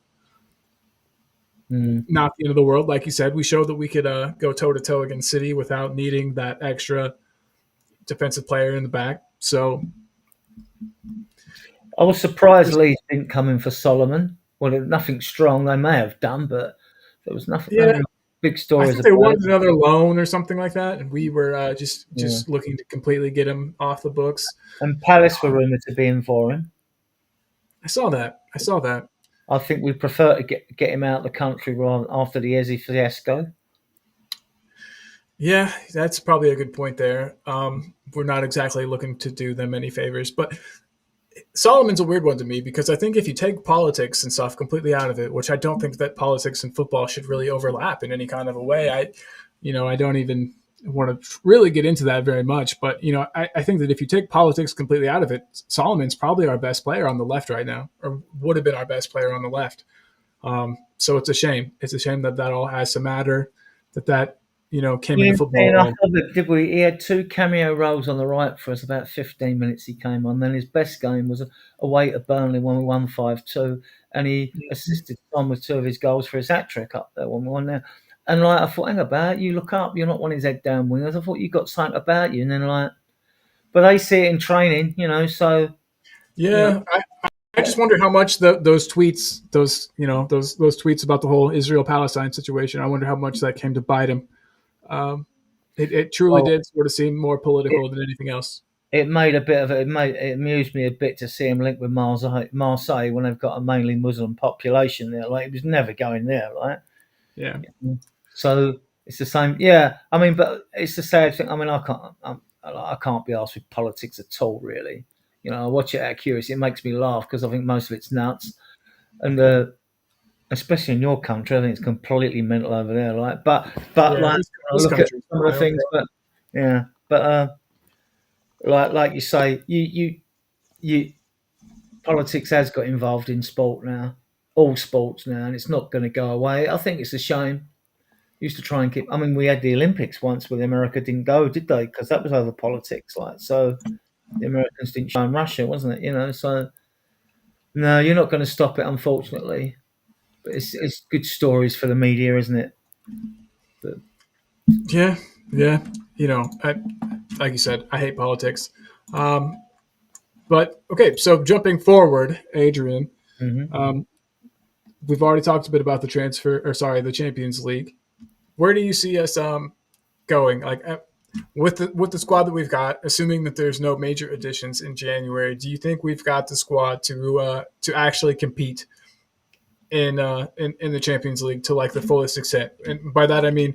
Speaker 2: Mm.
Speaker 1: not the end of the world. Like you said, we showed that we could go toe to toe against City without needing that extra defensive player in the back. So
Speaker 2: I was surprised Leeds didn't come in for Solomon. Well, nothing strong. They may have done, but there was nothing.
Speaker 1: yeah,
Speaker 2: No big
Speaker 1: I
Speaker 2: stories
Speaker 1: think they
Speaker 2: about
Speaker 1: wanted
Speaker 2: it.
Speaker 1: another loan or something like that, and we were
Speaker 2: Yeah.
Speaker 1: just looking to completely get him off the books.
Speaker 2: And Palace were rumoured to be in for him.
Speaker 1: I saw that. I saw that.
Speaker 2: I think we prefer to get him out of the country rather after the Eze fiasco.
Speaker 1: Yeah, that's probably a good point there. We're not exactly looking to do them any favors, but Solomon's a weird one to me because I think if you take politics and stuff completely out of it, which I don't think that politics and football should really overlap in any kind of a way. I don't even want to really get into that very much. But I think that if you take politics completely out of it, Solomon's probably our best player on the left right now, or would have been our best player on the left. So it's a shame. It's a shame that that all has to matter. That came
Speaker 2: He
Speaker 1: into
Speaker 2: didn't play enough
Speaker 1: football.
Speaker 2: of it, did we? He had two cameo roles on the right for us. About 15 minutes he came on. Then his best game was away to Burnley when we won 5-2, and he assisted Tom with two of his goals for his hat trick up there when we won there. And I thought, hang about, you look up, you're not one of his head down wingers. I thought you got something about you, and then but they see it in training, so you know,
Speaker 1: Yeah, I just wonder how much those tweets, those tweets about the whole Israel Palestine situation. I wonder how much that came to bite him. Um, it truly
Speaker 2: well,
Speaker 1: did sort of seem more
Speaker 2: it,
Speaker 1: political than anything else.
Speaker 2: it made a bit of it amused me a bit to see him linked with Marseille when they've got a mainly Muslim population there. Like he was never going there, right?
Speaker 1: Yeah,
Speaker 2: So it's the same. Yeah, I mean, but it's the sad thing. I mean, I can't be asked with politics at all, really. I watch it out of curiosity. It makes me laugh because I think most of it's nuts, and especially in your country, I think it's completely mental over there. Like, but
Speaker 1: yeah.
Speaker 2: like I
Speaker 1: This
Speaker 2: look at
Speaker 1: country is
Speaker 2: some of the
Speaker 1: wild.
Speaker 2: things, but yeah, but like you say, you politics has got involved in sport now, all sports now, and it's not going to go away. I think it's a shame. Used to try and keep. I mean, we had the Olympics once where America didn't go, did they? Because that was over politics. Like, so the Americans didn't show in Russia, wasn't it? So no, you're not going to stop it, unfortunately. But it's good stories for the media, isn't it? But
Speaker 1: Yeah, yeah. Like you said, I hate politics. Um, but okay, so jumping forward, Adrian,
Speaker 2: mhm.
Speaker 1: um, we've already talked a bit about the Champions League. Where do you see us going? Like with the squad that we've got, assuming that there's no major additions in January, do you think we've got the squad to actually compete in the Champions League to like the fullest extent? And by that I mean,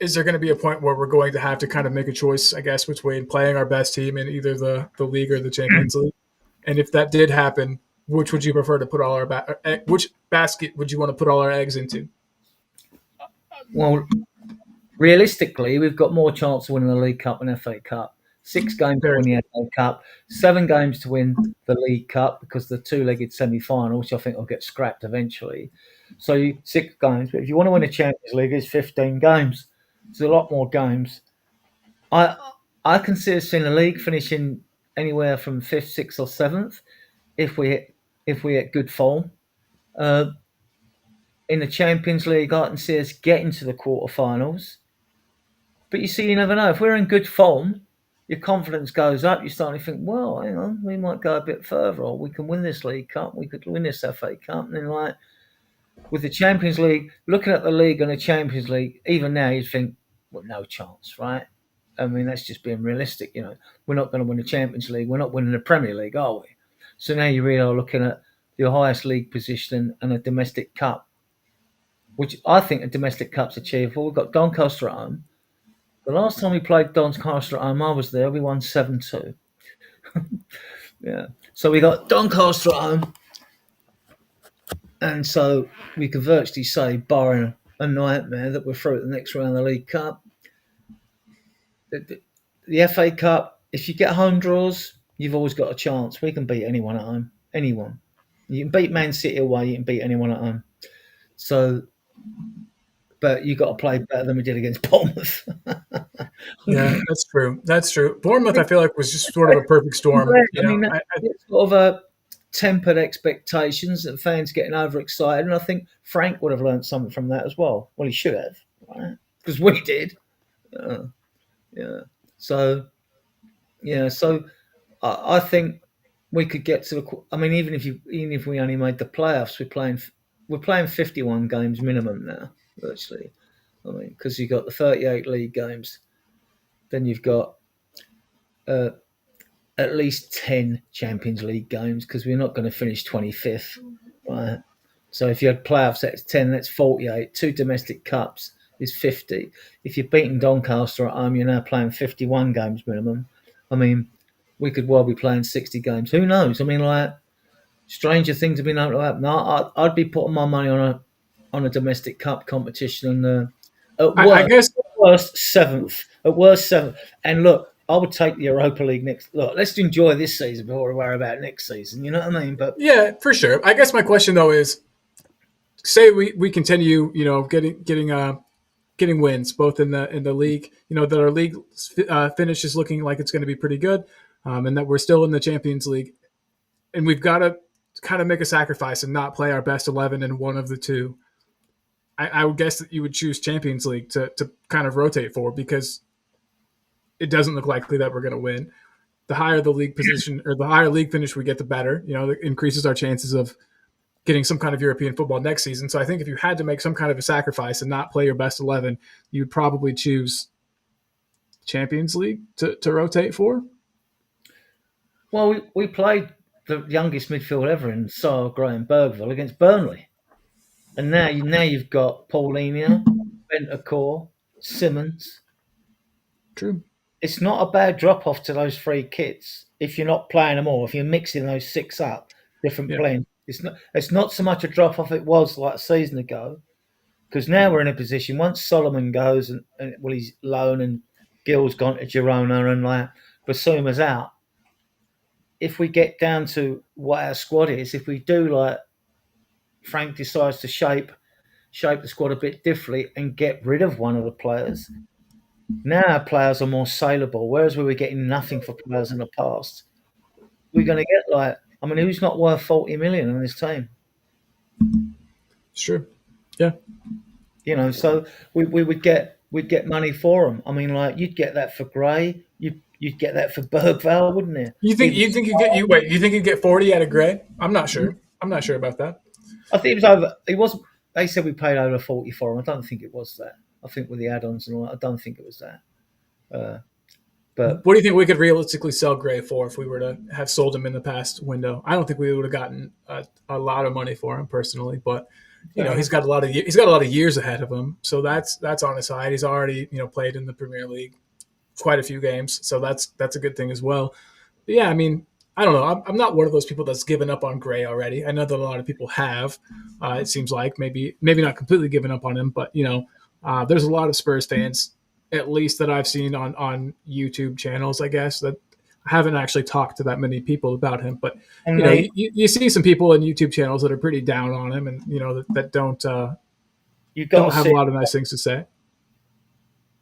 Speaker 1: is there going to be a point where we're going to have to kind of make a choice, I guess, between playing our best team in either the league or the Champions League? And if that did happen, which would you prefer to put all our which basket would you want to put all our eggs into?
Speaker 2: Well, realistically, we've got more chance of winning the League Cup and FA Cup. 6 games to
Speaker 1: Very
Speaker 2: win the
Speaker 1: true.
Speaker 2: FA Cup, 7 games to win the League Cup because the two-legged semi-final, which I think will get scrapped eventually. So 6 games, but if you want to win a Champions League, it's 15 games. It's a lot more games. I I can see us in the league finishing anywhere from fifth, sixth, or seventh if we hit good form. Uh, in the Champions League, I can see us getting to the quarterfinals. But you see, you never know. If we're in good form, your confidence goes up. You start to think, well, hang on, we might go a bit further, or we can win this League Cup, we could win this FA Cup. And then, like, with the Champions League, looking at the league and the Champions League, even now you'd think, well, no chance, right? I mean, that's just being realistic. We're not going to win the Champions League. We're not winning the Premier League, are we? So now you really are looking at your highest league position and a domestic cup, which I think a domestic cup's achievable. We've got Doncaster at home. The last time we played Doncaster at home, I was there. We won 7-2. Yeah. So we got Doncaster at home, and so we could virtually say, barring a nightmare, that we're through at the next round of the League Cup. The FA Cup, if you get home draws, you've always got a chance. We can beat anyone at home. Anyone. You can beat Man City away, you can beat anyone at home. So, but you got to play better than we did against Bournemouth.
Speaker 1: Yeah, that's true. That's true. Bournemouth, I feel like, was just sort of a perfect storm.
Speaker 2: I mean, it's sort of a tempered expectations and fans getting overexcited. And I think Frank would have learned something from that as well. Well, he should have, right? Because we did. Uh, yeah. So so I think we could get to the. I mean, even if we only made the playoffs, we're playing 51 games minimum now, virtually. I mean, because you've got the 38 league games, then you've got uh, at least 10 Champions League games because we're not going to finish 25th, right? So if you had playoffs, that's 10, that's 48. Two domestic cups is 50. If you're beating Doncaster at home, you're now playing 51 games minimum. I mean, we could well be playing 60 games. Who knows? I mean, like, stranger things have been able to happen. I'd be putting my money on a domestic cup competition and at
Speaker 1: I
Speaker 2: worst,
Speaker 1: guess
Speaker 2: seventh. At worst, seventh. And look, I would take the Europa League next. Look, let's enjoy this season before we worry about next season. You know what I mean? But
Speaker 1: yeah, for sure. I guess my question though is, say we continue, getting wins both in the league. That our league finish is looking like it's going to be pretty good, and that we're still in the Champions League, and we've got to kind of make a sacrifice and not play our best 11 in one of the two. I would guess that you would choose Champions League to kind of rotate for because it doesn't look likely that we're going to win. The higher the league position or the higher league finish we get, the better. It increases our chances of getting some kind of European football next season. So I think if you had to make some kind of a sacrifice and not play your best 11, you'd probably choose Champions League to rotate for.
Speaker 2: well, we played the youngest midfield ever in Sarr, Graham, Bergville against Burnley, and now you've got Paulinho, Bentancur, Simmons.
Speaker 1: True.
Speaker 2: It's not a bad drop off to those three kits if you're not playing them all. If you're mixing those six up, different
Speaker 1: Yeah.
Speaker 2: blends, it's not so much a drop off it was like a season ago. Because now we're in a position once Solomon goes and well he's loan and Gill's gone to Girona and like Basuma's out. If we get down to what our squad is, if we do like Frank decides to shape the squad a bit differently and get rid of one of the players, now our players are more saleable. Whereas we were getting nothing for players in the past, we're going to get like I mean, who's not worth 40 million in this team?
Speaker 1: It's true. Yeah.
Speaker 2: So we would get we'd get money for them. I mean, like you'd get that for Gray, you'd get that for Bergvall, wouldn't you?
Speaker 1: You think
Speaker 2: Even
Speaker 1: you think you get you wait? You think you get 40 out of Gray? I'm not sure. I'm not sure about that.
Speaker 2: I think it was over. It was. They said we paid over 40 for him. I don't think it was that. I think with the add-ons and all that, I don't think it was that. Uh, but
Speaker 1: What do you think we could realistically sell Gray for if we were to have sold him in the past window? I don't think we would have gotten a lot of money for him personally, but
Speaker 2: uh,
Speaker 1: he's got a lot of years ahead of him, so that's on his side. He's already played in the Premier League quite a few games, so that's a good thing as well. But yeah, I mean, I don't know. I'm not one of those people that's given up on Gray already. I know that a lot of people have. It seems like maybe not completely given up on him, but there's a lot of Spurs fans, at least that I've seen on YouTube channels, I guess, that I haven't actually talked to that many people about him. But
Speaker 2: and they,
Speaker 1: you see some people in YouTube channels that are pretty down on him, and that
Speaker 2: you've got to
Speaker 1: don't have a
Speaker 2: see.
Speaker 1: lot of nice things to say.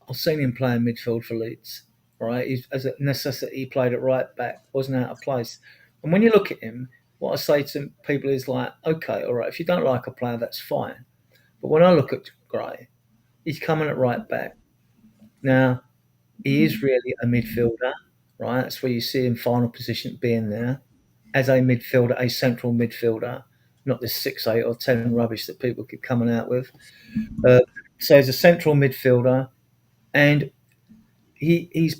Speaker 2: I've seen him playing midfield for Leeds. Right, as a necessity, he played at right back, wasn't out of place. And when you look at him, what I say to people is like, okay, all right, if you don't like a player, that's fine. But when I look at Gray, he's coming at right back. Now, he is really a midfielder, right? That's where you see him final position being there as a midfielder, a central midfielder, not this 6, 8, or 10 rubbish that people keep coming out with. Uh, so he's a central midfielder, and he's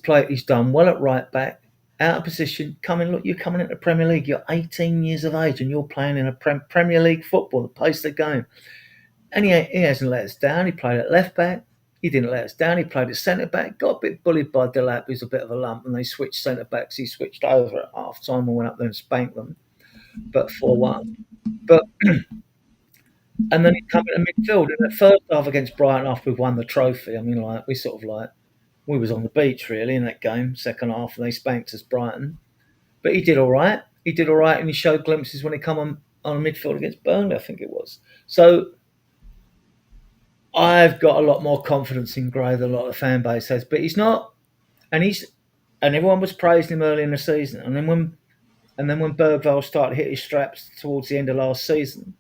Speaker 2: done well at right back, out of position. You're coming into the Premier League. You're 18 years of age, and you're playing in a Premier League football, the pace of the game. And he hasn't let us down. He played at left back. He didn't let us down. He played at centre back. Got a bit bullied by Delap, who's a bit of a lump, and they switched centre backs. He switched over at half time and went up there and spanked them, but 4-1. But and then he come into midfield in the first half against Brighton after we've won the trophy. I mean, like we was on the beach really in that game, second half, and they spanked us Brighton. But he did all right. He did all right, and he showed glimpses when he come on midfield against Burnley, I think it was. So I've got a lot more confidence in Gray than a lot of the fan base has. But he's not, and everyone was praising him early in the season. And then when And then when Bergvall started to hit his straps towards the end of last season,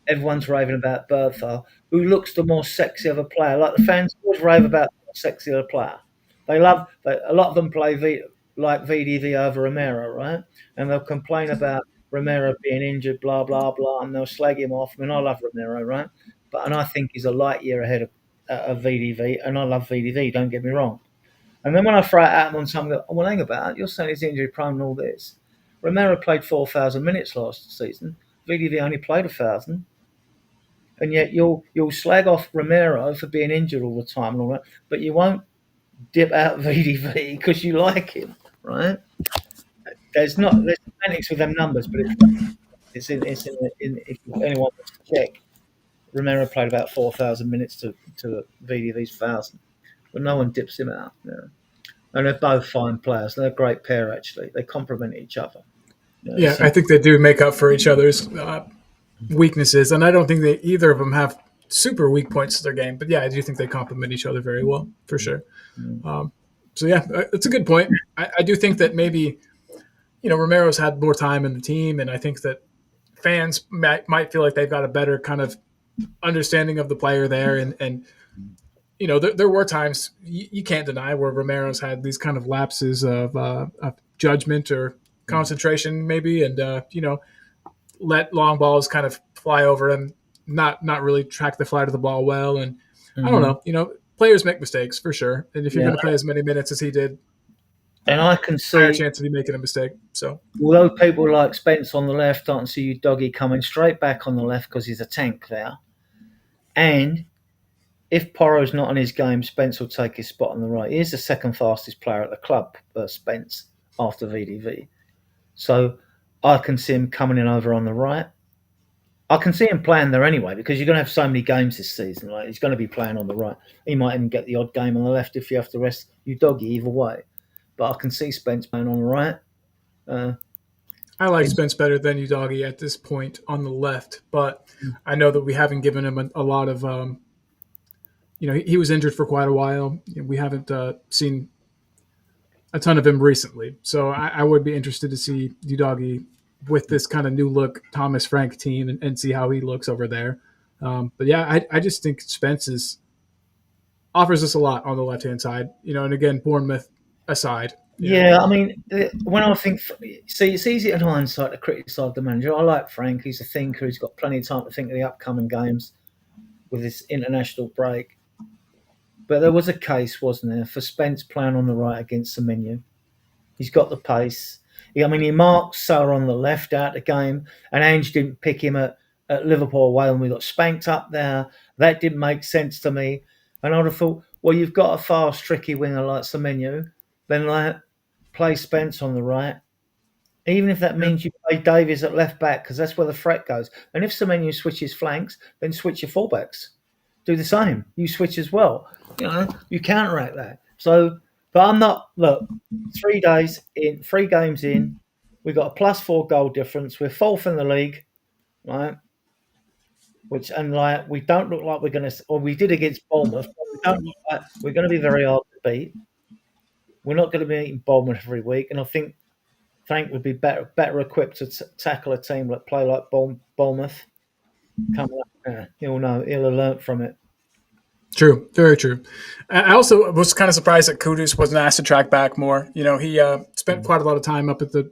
Speaker 2: everyone's raving about Bergvall, who looks the more sexy of a player. Like the fans always rave about the more sexy of a player. A lot of them play like VDV over Romero, right? And they'll complain about Romero being injured, blah blah blah, and they'll slag him off. I mean, I love Romero, right? And I think he's a light year ahead of VDV, and I love VDV. Don't get me wrong. And then when I throw it at him on something, that, well, hang about, you're saying he's injury prone and all this. Romero played 4,000 minutes last season. VDV only played 1,000, and yet you'll slag off Romero for being injured all the time and all that, but you won't dip out VDV because you like him, right? There's semantics with them numbers, but it's in if anyone wants to check, Romero played about 4,000 minutes to VDV's 1,000, but no one dips him out. You know? And they're both fine players. They're a great pair, actually. They complement each other. You know,
Speaker 1: Yeah, I think they do make up for each other's weaknesses, and I don't think that either of them have super weak points to their game. But yeah, I do think they complement each other very well for sure. Um, so yeah, it's a good point. I do think that maybe Romero's had more time in the team, and I think that fans might feel like they've got a better kind of understanding of the player there, and there were times you can't deny where Romero's had these kind of lapses of judgment or concentration, maybe, and let long balls kind of fly over him, not really track the flight of the ball well, and I don't
Speaker 2: mm-hmm.
Speaker 1: know, players make mistakes for sure, and if you're
Speaker 2: Yeah,
Speaker 1: going to play as many minutes as he did,
Speaker 2: and I can
Speaker 1: higher
Speaker 2: see,
Speaker 1: chance of you making a mistake. So
Speaker 2: although people like Spence on the left, I can see you doggy coming straight back on the left because he's a tank there. And if Porro's not on his game, Spence will take his spot on the right. He is the second fastest player at the club, Spence, after VDV. So I can see him coming in over on the right. I can see him playing there anyway because you're going to have so many games this season. Like he's going to be playing on the right. He might even get the odd game on the left if you have to rest you doggy either way. But I can see Spence playing on the right. Uh,
Speaker 1: I like
Speaker 2: in,
Speaker 1: Spence better than Udagi at this point on the left, but I know that we haven't given him a lot of. He was injured for quite a while. We haven't seen a ton of him recently, so I would be interested to see Udagi with this kind of new look Thomas Frank team and see how he looks over there. But yeah, I just think offers us a lot on the left hand side. And again, Bournemouth aside.
Speaker 2: yeah, I mean, when I think, see, it's easy in hindsight to criticise the manager. I like Frank. He's a thinker. He's got plenty of time to think of the upcoming games with this international break. But there was a case, wasn't there, for Spence playing on the right against Semenyo. He's got the pace. He marked Salah on the left out the game, and Ange didn't pick him at Liverpool away when we got spanked up there. That didn't make sense to me. And I'd have thought, well, you've got a fast, tricky winger like Semenyo, then like play Spence on the right. Even if that means you play Davies at left back, because that's where the threat goes. And if Semenyo switches flanks, then switch your fullbacks. Do the same. You switch as well. You counteract that. So, but I'm not. Look, 3 days in, 3 games in, we got a +4 goal difference. We're fourth in the league, right? We don't look like we're going to, or we did against Bournemouth. But we don't look like we're going to be very hard to beat. We're not going to be beating Bournemouth every week, and I think Frank would be better equipped to tackle a team that play like Bournemouth. Coming up, he'll know. He'll have learnt from it.
Speaker 1: True, very true. I also was kind of surprised that Kudus wasn't asked to track back more. He spent quite a lot of time up at the,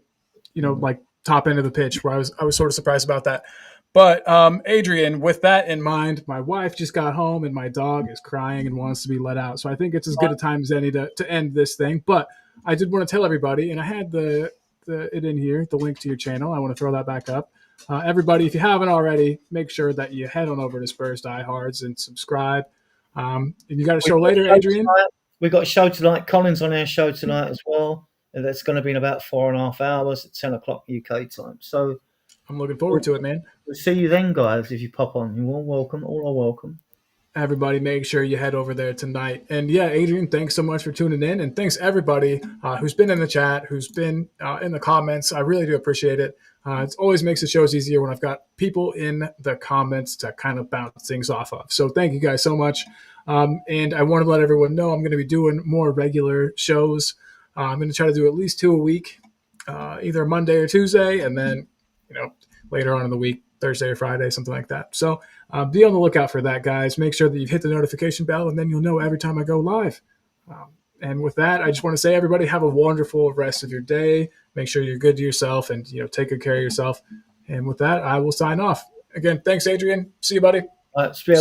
Speaker 1: like top end of the pitch, where I was sort of surprised about that. But Adrian, with that in mind, my wife just got home and my dog is crying and wants to be let out. So I think it's as good a time as any to end this thing. But I did want to tell everybody, and I had it in here, the link to your channel. I want to throw that back up. Everybody, if you haven't already, make sure that you head on over to Spurs Diehards and subscribe. And you got a show later, Adrian?
Speaker 2: We've got a show tonight. Colin's on our show tonight as well. And that's going to be in about 4.5 hours at 10 o'clock UK time. So
Speaker 1: I'm looking forward to it, man.
Speaker 2: We'll see you then, guys, if you pop on. You're all welcome. All are welcome.
Speaker 1: Everybody, make sure you head over there tonight. And yeah, Adrian, thanks so much for tuning in. And thanks everybody who's been in the chat, who's been in the comments. I really do appreciate it. It always makes the shows easier when I've got people in the comments to kind of bounce things off of. So thank you guys so much. And I want to let everyone know I'm going to be doing more regular shows. I'm going to try to do at least 2 a week. either Monday or Tuesday, and then later on in the week, Thursday or Friday, something like that. So be on the lookout for that, guys. Make sure that you've hit the notification bell, and then you'll know every time I go live. And with that, I just want to say, everybody, have a wonderful rest of your day. Make sure you're good to yourself, and take good care of yourself. And with that, I will sign off. Again, thanks, Adrian. See you, buddy.
Speaker 2: Spiel.